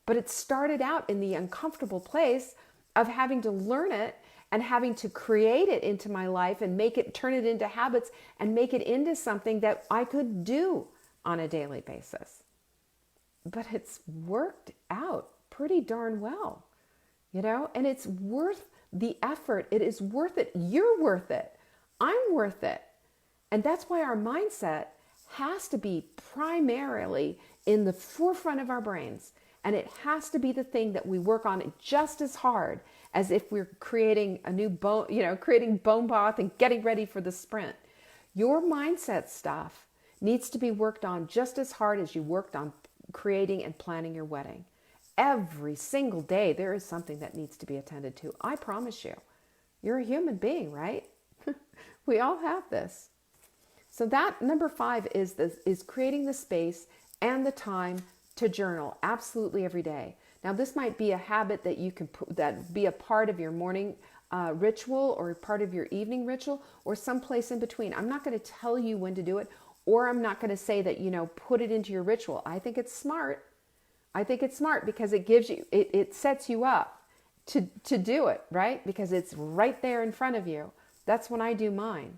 Speaker 1: But it started out in the uncomfortable place of having to learn it and having to create it into my life and turn it into habits and make it into something that I could do on a daily basis. But it's worked out pretty darn well, and it's worth the effort. It is worth it. You're worth it. I'm worth it. And that's why our mindset has to be primarily in the forefront of our brains. And it has to be the thing that we work on just as hard as if we're creating a new bone, creating bone broth and getting ready for the sprint. Your mindset stuff needs to be worked on just as hard as you worked on creating and planning your wedding. Every single day, there is something that needs to be attended to. I promise you. You're a human being, right? We all have this. So that number 5 is creating the space and the time to journal absolutely every day. Now, this might be a habit that you can that be a part of your morning ritual or part of your evening ritual or someplace in between. I'm not going to tell you when to do it, or I'm not going to say that, put it into your ritual. I think it's smart. I think it's smart because it gives you, it sets you up to do it, right? Because it's right there in front of you. That's when I do mine.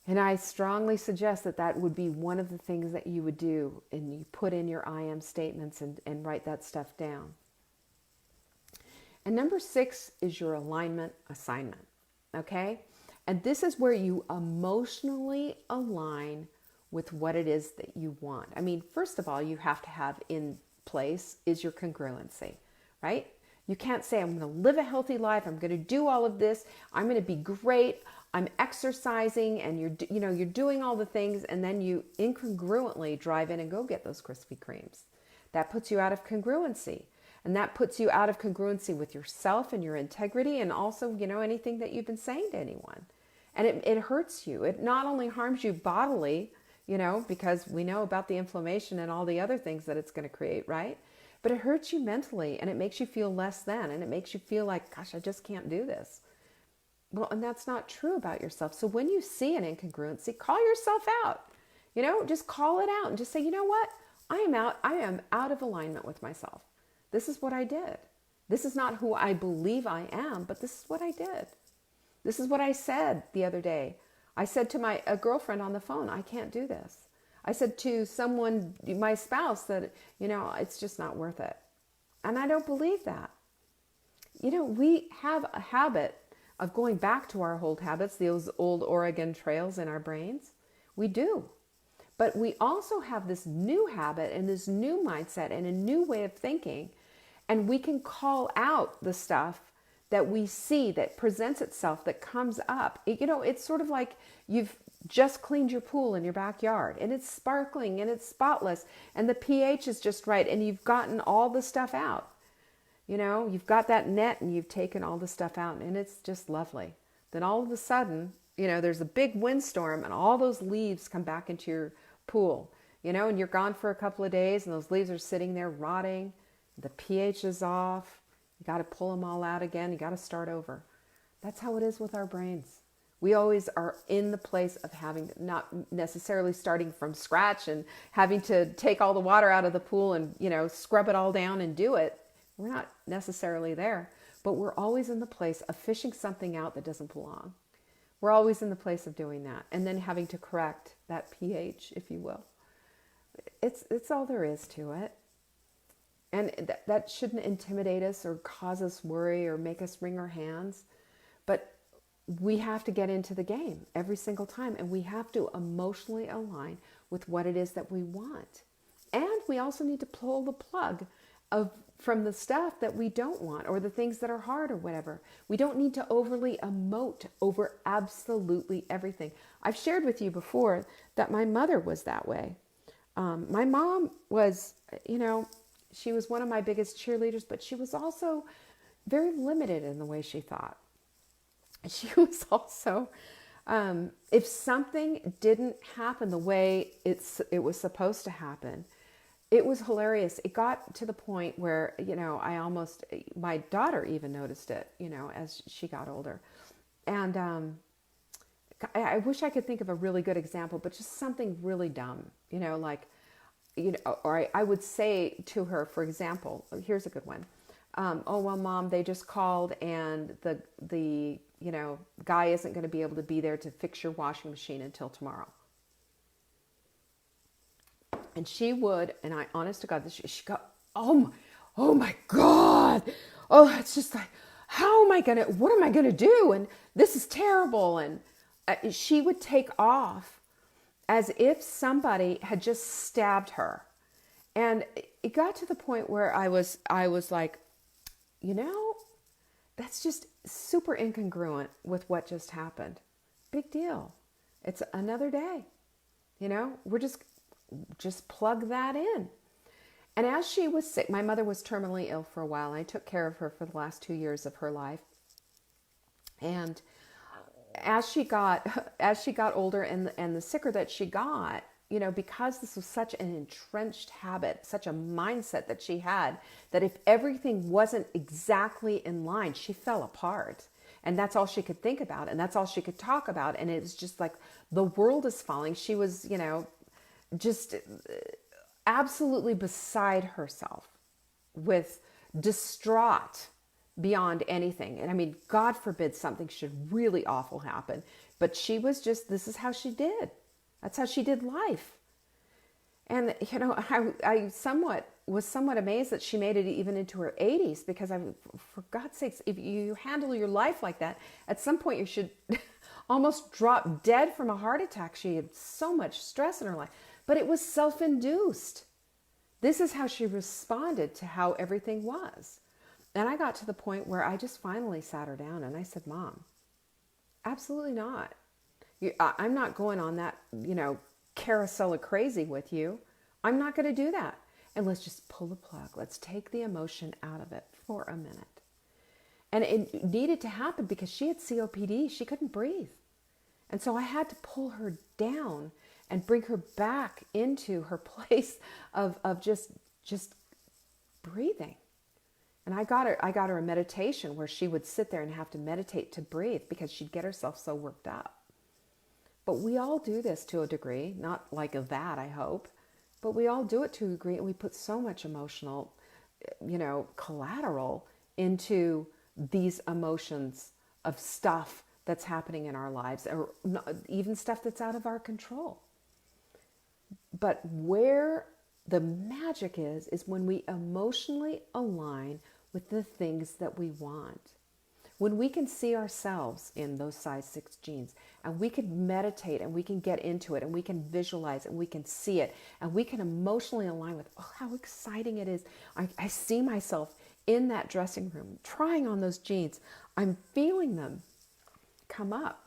Speaker 1: And I strongly suggest that would be one of the things that you would do, and you put in your I am statements and write that stuff down. And number 6 is your alignment assignment, okay? And this is where you emotionally align with what it is that you want. I mean, first of all, you have to have in place is your congruency, right? You can't say, I'm going to live a healthy life. I'm going to do all of this. I'm going to be great. I'm exercising, and you're doing all the things, and then you incongruently drive in and go get those Krispy Kremes. That puts you out of congruency. And that puts you out of congruency with yourself and your integrity, and also, anything that you've been saying to anyone. And it hurts you. It not only harms you bodily, because we know about the inflammation and all the other things that it's going to create, right? But it hurts you mentally, and it makes you feel less than, and it makes you feel like, gosh, I just can't do this. Well, and that's not true about yourself. So when you see an incongruency, call yourself out. Just call it out and just say, you know what? I am out of alignment with myself. This is what I did. This is not who I believe I am, but this is what I did. This is what I said the other day. I said to a girlfriend on the phone, I can't do this. I said to someone, my spouse, that, it's just not worth it. And I don't believe that. We have a habit of going back to our old habits, those old Oregon trails in our brains. We do. But we also have this new habit and this new mindset and a new way of thinking. And we can call out the stuff that we see that presents itself, that comes up. It's sort of like you've just cleaned your pool in your backyard, and it's sparkling and it's spotless, and the pH is just right, and you've gotten all the stuff out. You've got that net and you've taken all the stuff out, and it's just lovely. Then all of a sudden, there's a big windstorm and all those leaves come back into your pool, and you're gone for a couple of days, and those leaves are sitting there rotting. The pH is off. You got to pull them all out again. You got to start over. That's how it is with our brains. We always are in the place of not necessarily starting from scratch and having to take all the water out of the pool and, scrub it all down and do it. We're not necessarily there, but we're always in the place of fishing something out that doesn't belong. We're always in the place of doing that, and then having to correct that pH, if you will. It's all there is to it. And that shouldn't intimidate us or cause us worry or make us wring our hands. But we have to get into the game every single time, and we have to emotionally align with what it is that we want. And we also need to pull the plug from the stuff that we don't want, or the things that are hard or whatever. We don't need to overly emote over absolutely everything. I've shared with you before that my mother was that way. My mom was, she was one of my biggest cheerleaders, but she was also very limited in the way she thought. She was also, if something didn't happen the way it was supposed to happen, it was hilarious. It got to the point where, my daughter even noticed it, as she got older. And I wish I could think of a really good example, but just something really dumb, or I would say to her, for example, here's a good one. Oh, well, Mom, they just called, and the guy isn't going to be able to be there to fix your washing machine until tomorrow. And she would, and I, honest to God, she go, oh my God. Oh, it's just like, what am I going to do? And this is terrible. And she would take off as if somebody had just stabbed her. And it got to the point where I was like, that's just super incongruent with what just happened. Big deal. It's another day. We're just plug that in. And as she was sick, my mother was terminally ill for a while. And I took care of her for the last 2 years of her life. And as she got older and the sicker that she got, because this was such an entrenched habit, such a mindset that she had, that if everything wasn't exactly in line, she fell apart. And that's all she could think about. And that's all she could talk about. And it was just like the world is falling. She was, just absolutely beside herself, with distraught beyond anything. And I mean, God forbid something should really awful happen. But she was this is how she did. That's how she did life. And, I was somewhat amazed that she made it even into her 80s, because for God's sakes, if you handle your life like that, at some point you should almost dropped dead from a heart attack. She had so much stress in her life, but it was self-induced. This is how she responded to how everything was. And I got to the point where I just finally sat her down and I said, Mom, absolutely not. I'm not going on that, carousel of crazy with you. I'm not going to do that. And let's just pull the plug. Let's take the emotion out of it for a minute. And it needed to happen because she had COPD. She couldn't breathe. And so I had to pull her down and bring her back into her place of just breathing. And I got her a meditation where she would sit there and have to meditate to breathe because she'd get herself so worked up. But we all do this to a degree, not like that, I hope, but we all do it to a degree, and we put so much emotional, collateral into these emotions of stuff that's happening in our lives, or even stuff that's out of our control. But where the magic is when we emotionally align with the things that we want. When we can see ourselves in those size 6 jeans, and we can meditate and we can get into it and we can visualize and we can see it and we can emotionally align with, oh, how exciting it is. I see myself in that dressing room trying on those jeans. I'm feeling them come up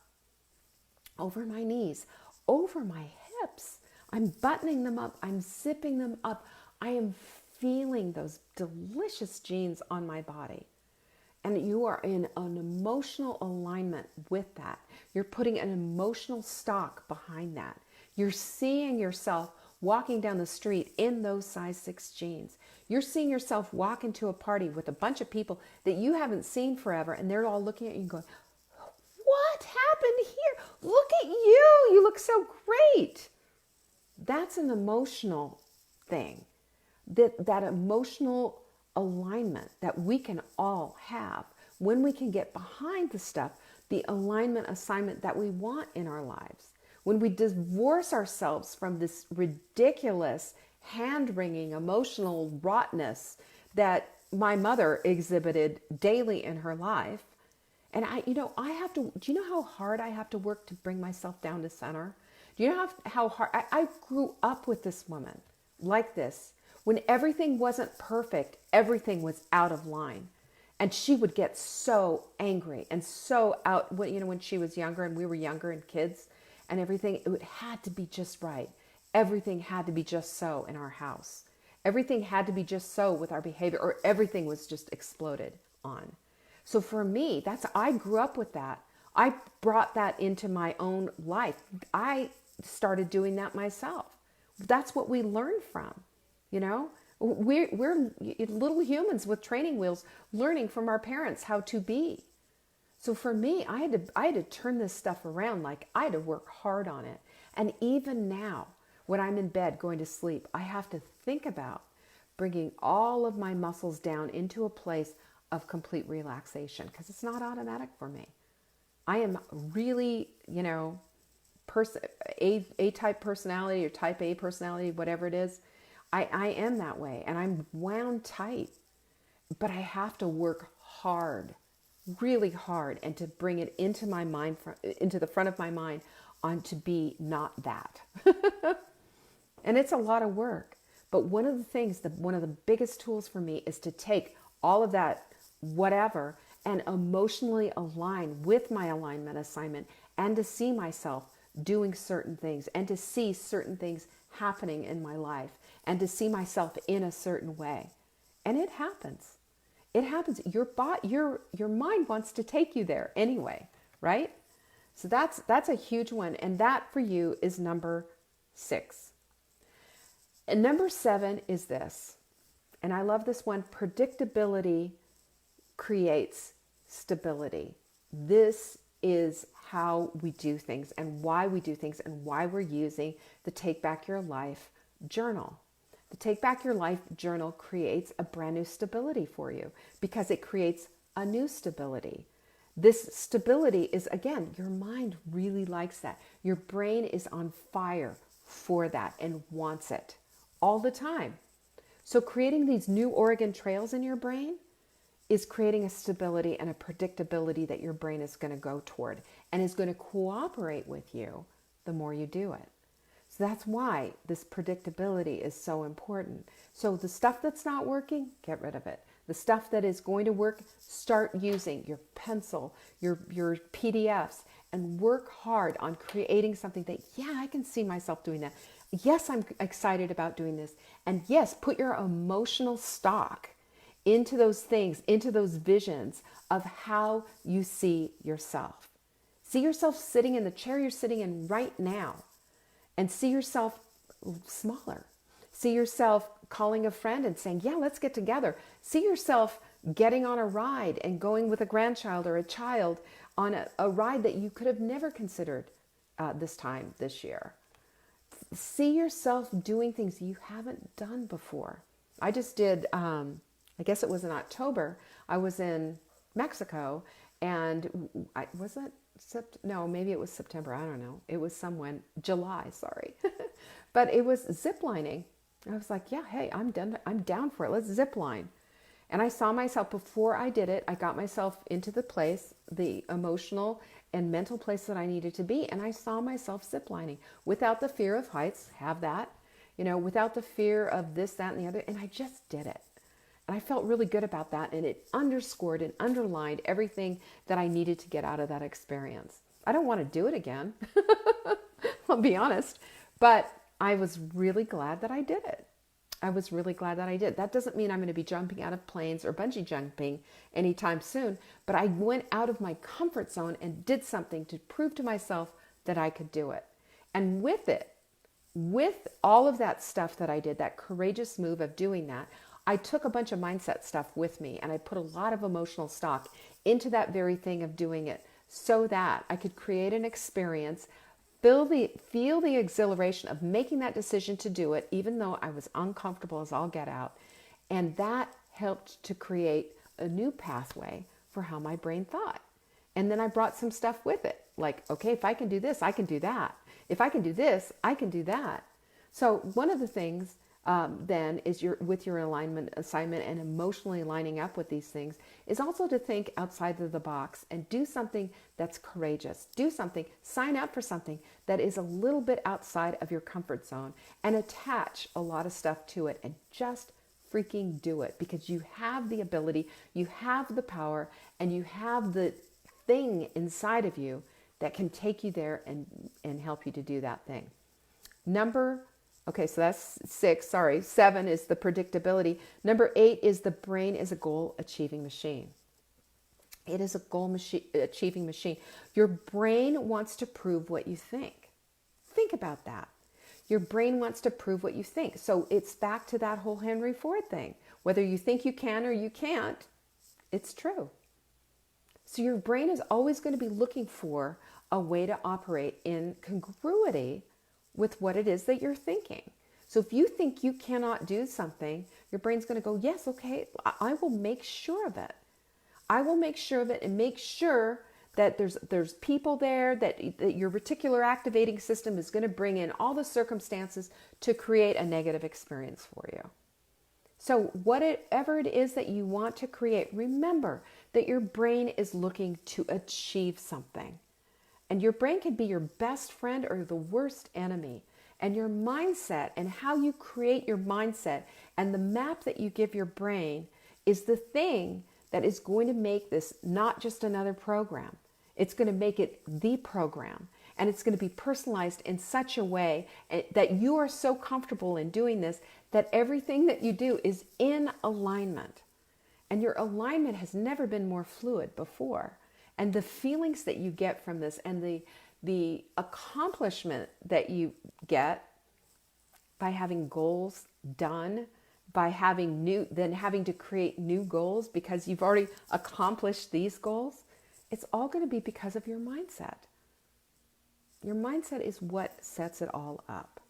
Speaker 1: over my knees, over my hips. I'm buttoning them up. I'm zipping them up. I am feeling those delicious jeans on my body. And you are in an emotional alignment with that. You're putting an emotional stock behind that. You're seeing yourself walking down the street in those size 6 jeans. You're seeing yourself walk into a party with a bunch of people that you haven't seen forever, and they're all looking at you and going, what happened here? Look at you. You look so great. That's an emotional thing. That emotional alignment that we can all have when we can get behind the stuff, the alignment assignment that we want in our lives. When we divorce ourselves from this ridiculous, hand-wringing, emotional rottenness that my mother exhibited daily in her life. And I have to, do you know how hard I have to work to bring myself down to center? Do you know how hard, I grew up with this woman like this. When everything wasn't perfect, everything was out of line. And she would get so angry and so out, when she was younger and we were younger and kids and everything, it had to be just right. Everything had to be just so in our house. Everything had to be just so with our behavior, or everything was just exploded on. So for me, I grew up with that. I brought that into my own life. I started doing that myself. That's what we learn from. We're little humans with training wheels learning from our parents how to be. So for me, I had to turn this stuff around. Like, I had to work hard on it. And even now, when I'm in bed going to sleep, I have to think about bringing all of my muscles down into a place of complete relaxation, because it's not automatic for me. I am really, A-type personality or type A personality, whatever it is. I am that way, and I'm wound tight, but I have to work hard, really hard, and to bring it into my mind, into the front of my mind, on to be not that. And it's a lot of work. But one of the things, one of the biggest tools for me is to take all of that whatever and emotionally align with my alignment assignment, and to see myself doing certain things, and to see certain things happening in my life, and to see myself in a certain way. And it happens. It happens. Your mind wants to take you there anyway, right? So that's a huge one. And that for you is number 6. And number 7 is this. And I love this one. Predictability creates stability. This is how we do things, and why we do things, and why we're using the Take Back Your Life journal. The Take Back Your Life journal creates a brand new stability for you, because it creates a new stability. This stability is, again, your mind really likes that. Your brain is on fire for that and wants it all the time. So creating these new Oregon trails in your brain is creating a stability and a predictability that your brain is going to go toward and is going to cooperate with you the more you do it. So that's why this predictability is so important. So the stuff that's not working, get rid of it. The stuff that is going to work, start using your pencil, your PDFs, and work hard on creating something that, yeah, I can see myself doing that. Yes, I'm excited about doing this. And yes, put your emotional stock into those things, into those visions of how you see yourself. See yourself sitting in the chair you're sitting in right now, and see yourself smaller. See yourself calling a friend and saying, yeah, let's get together. See yourself getting on a ride and going with a grandchild or a child on a ride that you could have never considered this year. See yourself doing things you haven't done before. I just did, I guess it was in October, I was in Mexico, and maybe it was September, I don't know. It was July, sorry. But it was zip lining. I was like, yeah, hey, I'm down for it. Let's zip line. And I saw myself, before I did it, I got myself into the emotional and mental place that I needed to be. And I saw myself ziplining without the fear of heights, have that, without the fear of this, that, and the other. And I just did it. And I felt really good about that. And it underscored and underlined everything that I needed to get out of that experience. I don't want to do it again. I'll be honest. But I was really glad that I did it. I was really glad that I did. That doesn't mean I'm going to be jumping out of planes or bungee jumping anytime soon, but I went out of my comfort zone and did something to prove to myself that I could do it. And with all of that stuff that I did, that courageous move of doing that, I took a bunch of mindset stuff with me, and I put a lot of emotional stock into that very thing of doing it so that I could create an experience, feel the exhilaration of making that decision to do it, even though I was uncomfortable as all get out. And that helped to create a new pathway for how my brain thought. And then I brought some stuff with it. Like, okay, if I can do this, I can do that. If I can do this, I can do that. So one of the things then is with your alignment assignment and emotionally lining up with these things is also to think outside of the box and do something that's courageous. Do something, sign up for something that is a little bit outside of your comfort zone and attach a lot of stuff to it and just freaking do it, because you have the ability, you have the power, and you have the thing inside of you that can take you there and help you to do that thing. Okay, so that's 6. Sorry, 7 is the predictability. Number 8 is the brain is a goal-achieving machine. It is a goal-achieving machine. Your brain wants to prove what you think. Think about that. Your brain wants to prove what you think. So it's back to that whole Henry Ford thing. Whether you think you can or you can't, it's true. So your brain is always going to be looking for a way to operate in congruity with what it is that you're thinking. So if you think you cannot do something, your brain's going to go, yes, okay, I will make sure of it. I will make sure of it and make sure that there's people there, that your reticular activating system is going to bring in all the circumstances to create a negative experience for you. So whatever it is that you want to create, remember that your brain is looking to achieve something. And your brain can be your best friend or the worst enemy. And your mindset and how you create your mindset and the map that you give your brain is the thing that is going to make this not just another program. It's going to make it the program. And it's going to be personalized in such a way that you are so comfortable in doing this that everything that you do is in alignment. And your alignment has never been more fluid before. And the feelings that you get from this and the accomplishment that you get by having goals done, by having having to create new goals because you've already accomplished these goals, it's all going to be because of your mindset. Your mindset is what sets it all up.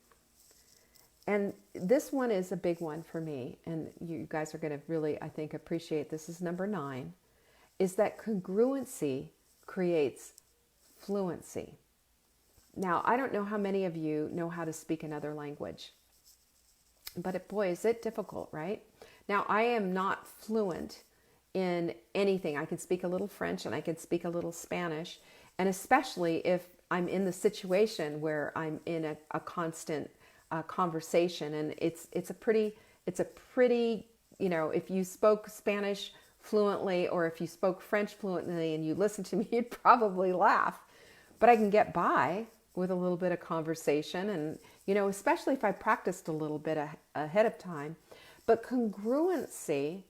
Speaker 1: And this one is a big one for me, and you guys are going to really, I think, appreciate this. Is number 9. Is that congruency creates fluency. Now, I don't know how many of you know how to speak another language, but boy, is it difficult, right? Now, I am not fluent in anything. I can speak a little French and I can speak a little Spanish. And especially if I'm in the situation where I'm in a constant conversation, and it's a pretty, you know, if you spoke Spanish fluently or if you spoke French fluently and you listened to me, you'd probably laugh. But I can get by with a little bit of conversation, and, you know, especially if I practiced a little bit ahead of time. But congruency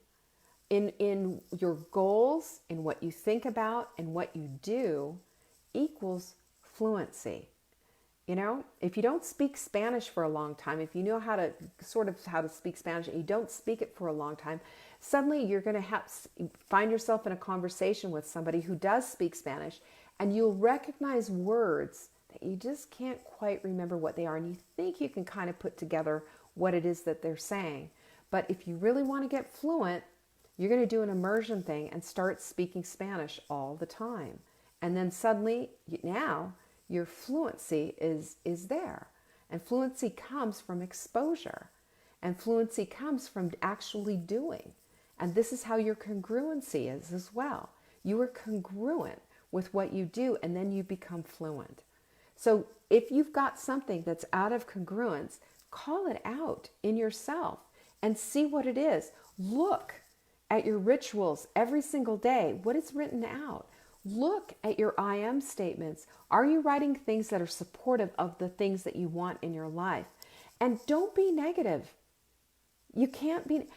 Speaker 1: in your goals, in what you think about and what you do equals fluency. You know, if you don't speak Spanish for a long time, if you know how to speak Spanish and you don't speak it for a long time, suddenly you're going to find yourself in a conversation with somebody who does speak Spanish, and you'll recognize words that you just can't quite remember what they are, and you think you can kind of put together what it is that they're saying. But if you really want to get fluent, you're going to do an immersion thing and start speaking Spanish all the time. And then suddenly, now, your fluency is there. And fluency comes from exposure. And fluency comes from actually doing. And this is how your congruency is as well. You are congruent with what you do, and then you become fluent. So if you've got something that's out of congruence, call it out in yourself and see what it is. Look at your rituals every single day, what is written out. Look at your I am statements. Are you writing things that are supportive of the things that you want in your life? And don't be negative. You can't be.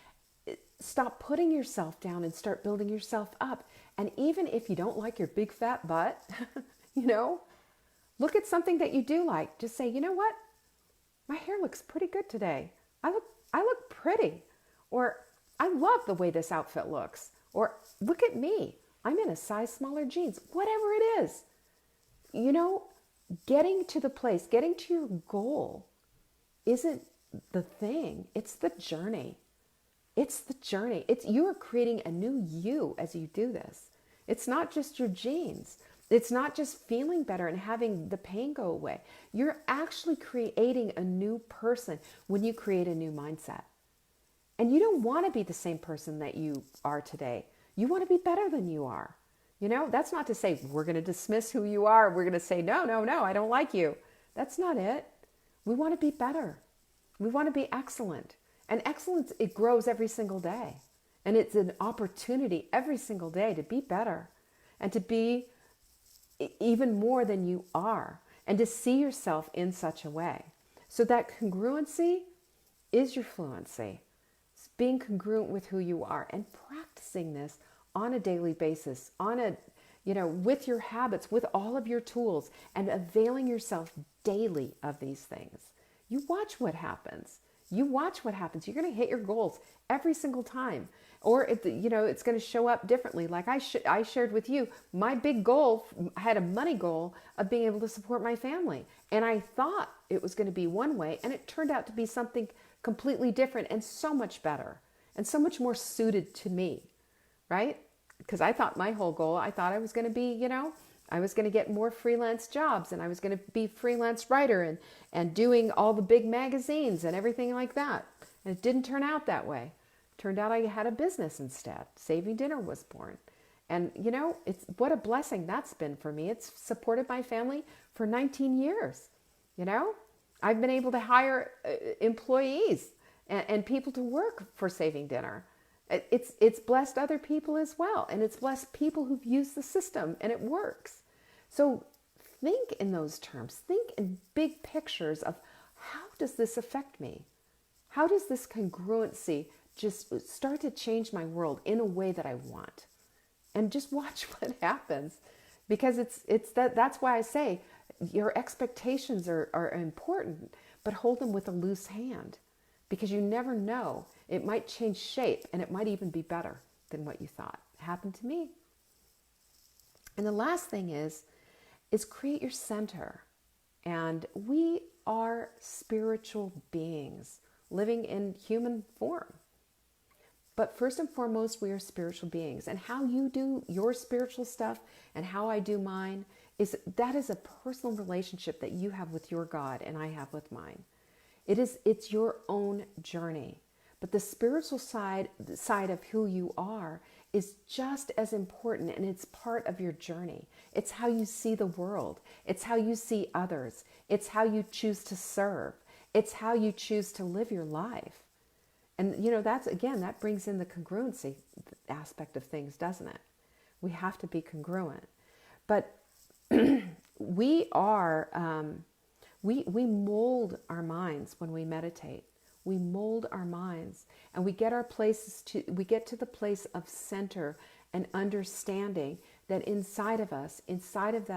Speaker 1: Stop putting yourself down and start building yourself up. And even if you don't like your big fat butt, you know, look at something that you do like. Just say, you know what? My hair looks pretty good today. I look pretty. Or I love the way this outfit looks. Or look at me. I'm in a size smaller jeans. Whatever it is. You know, getting to the place, getting to your goal isn't the thing. It's the journey. It's the journey. You are creating a new you as you do this. It's not just your jeans. It's not just feeling better and having the pain go away. You're actually creating a new person when you create a new mindset. And you don't want to be the same person that you are today. You want to be better than you are. You know, that's not to say we're going to dismiss who you are. We're going to say, no, I don't like you. That's not it. We want to be better. We want to be excellent. And excellence, it grows every single day. And it's an opportunity every single day to be better and to be even more than you are and to see yourself in such a way. So that congruency is your fluency. It's being congruent with who you are and practicing this on a daily basis, with your habits, with all of your tools, and availing yourself daily of these things. You watch what happens. You're going to hit your goals every single time. Or, it's going to show up differently. Like I shared with you, my big goal, I had a money goal of being able to support my family. And I thought it was going to be one way, and it turned out to be something completely different and so much better and so much more suited to me, right? Because I thought my whole goal, I thought I was going to be, I was going to get more freelance jobs, and I was going to be freelance writer and doing all the big magazines and everything like that. And it didn't turn out that way. It turned out I had a business instead. Saving Dinner was born. And, it's what a blessing that's been for me. It's supported my family for 19 years. I've been able to hire employees and people to work for Saving Dinner. It's blessed other people as well. And it's blessed people who've used the system, and it works. So think in those terms. Think in big pictures of, how does this affect me? How does this congruency just start to change my world in a way that I want? And just watch what happens. Because that's why I say your expectations are important, but hold them with a loose hand. Because you never know. It might change shape, and it might even be better than what you thought. It happened to me. And the last thing is create your center. And we are spiritual beings living in human form. But first and foremost, we are spiritual beings. And how you do your spiritual stuff and how I do mine is a personal relationship that you have with your God and I have with mine. It's your own journey. But the spiritual side of who you are is just as important, and it's part of your journey. It's how you see the world. It's how you see others. It's how you choose to serve. It's how you choose to live your life. And, that's, again, that brings in the congruency aspect of things, doesn't it? We have to be congruent. But we are, we mold our minds when we meditate. We mold our minds, and we get we get to the place of center and understanding that inside of us, inside of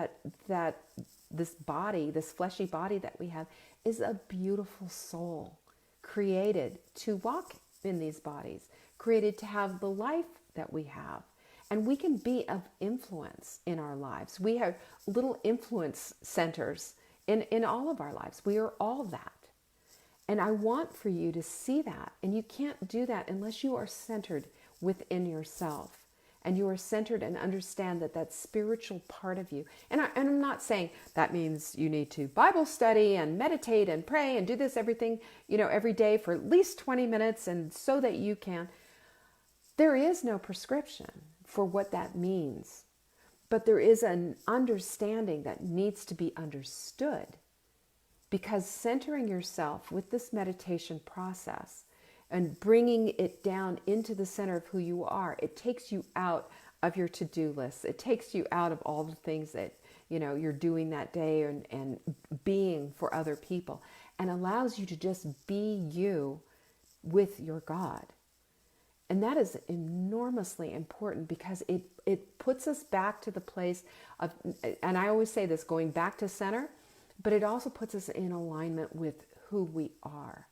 Speaker 1: this body, this fleshy body that we have, is a beautiful soul created to walk in these bodies, created to have the life that we have. And we can be of influence in our lives. We have little influence centers in all of our lives. We are all that. And I want for you to see that. And you can't do that unless you are centered within yourself. And you are centered and understand that spiritual part of you. And I'm not saying that means you need to Bible study and meditate and pray and do this every day for at least 20 minutes, and so that you can. There is no prescription for what that means. But there is an understanding that needs to be understood. Because centering yourself with this meditation process and bringing it down into the center of who you are, it takes you out of your to-do list. It takes you out of all the things that you're doing that day and being for other people, and allows you to just be you with your God. And that is enormously important, because it puts us back to the place of, and I always say this, going back to center, but it also puts us in alignment with who we are.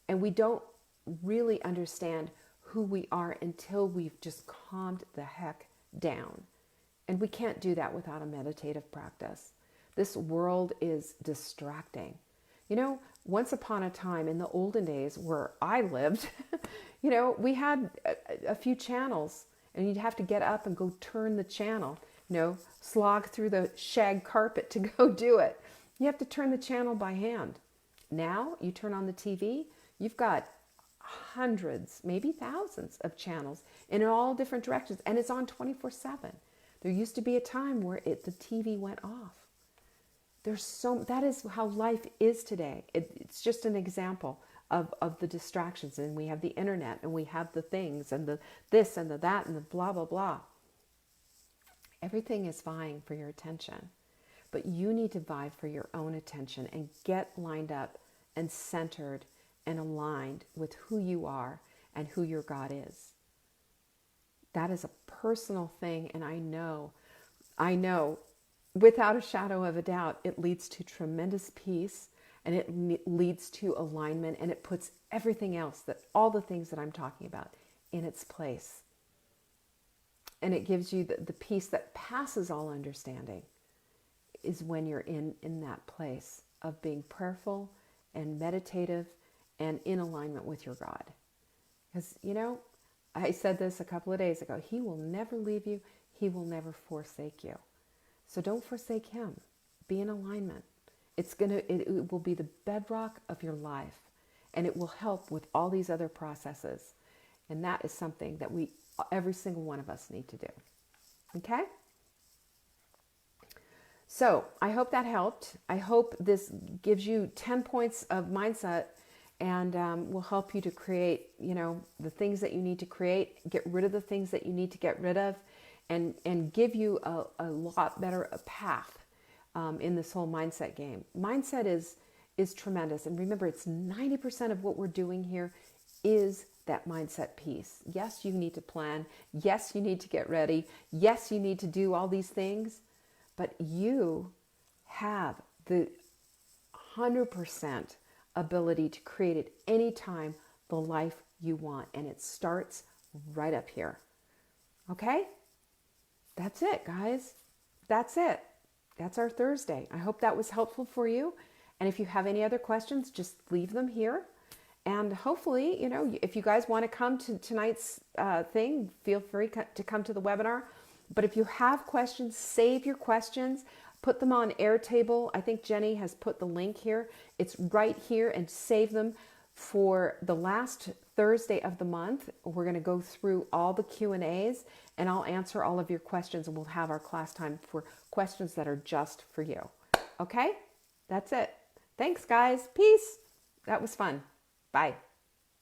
Speaker 1: And we don't really understand who we are until we've just calmed the heck down. And we can't do that without a meditative practice. This world is distracting. Once upon a time in the olden days where I lived, we had a few channels, and you'd have to get up and go turn the channel, slog through the shag carpet to go do it. You have to turn the channel by hand. Now you turn on the TV, you've got hundreds, maybe thousands of channels in all different directions, and it's on 24/7. There used to be a time where the TV went off. That is how life is today. It's just an example of the distractions. And we have the internet, and we have the things, and the this and the that and the blah, blah, blah. Everything is vying for your attention. But you need to vie for your own attention and get lined up and centered and aligned with who you are and who your God is. That is a personal thing, and I know, without a shadow of a doubt, it leads to tremendous peace, and it leads to alignment, and it puts everything else, all the things that I'm talking about, in its place. And it gives you the peace that passes all understanding, is when you're in that place of being prayerful and meditative and in alignment with your God. Because, I said this a couple of days ago, He will never leave you. He will never forsake you. So don't forsake Him. Be in alignment. It will be the bedrock of your life, and it will help with all these other processes. And that is something that every single one of us need to do. Okay? So I hope that helped. I hope this gives you 10 points of mindset, and will help you to create, the things that you need to create, get rid of the things that you need to get rid of, and give you a lot better path in this whole mindset game. Mindset is tremendous. And remember, it's 90% of what we're doing here is that mindset piece. Yes, you need to plan. Yes, you need to get ready. Yes, you need to do all these things. But you have the 100% ability to create at any time the life you want. And it starts right up here. Okay? That's it, guys. That's it. That's our Thursday. I hope that was helpful for you. And if you have any other questions, just leave them here. And hopefully, if you guys want to come to tonight's thing, feel free to come to the webinar. But if you have questions, save your questions, put them on Airtable. I think Jenny has put the link here. It's right here, and save them for the last Thursday of the month. We're going to go through all the Q&As and I'll answer all of your questions, and we'll have our class time for questions that are just for you. Okay? That's it. Thanks, guys. Peace. That was fun. Bye.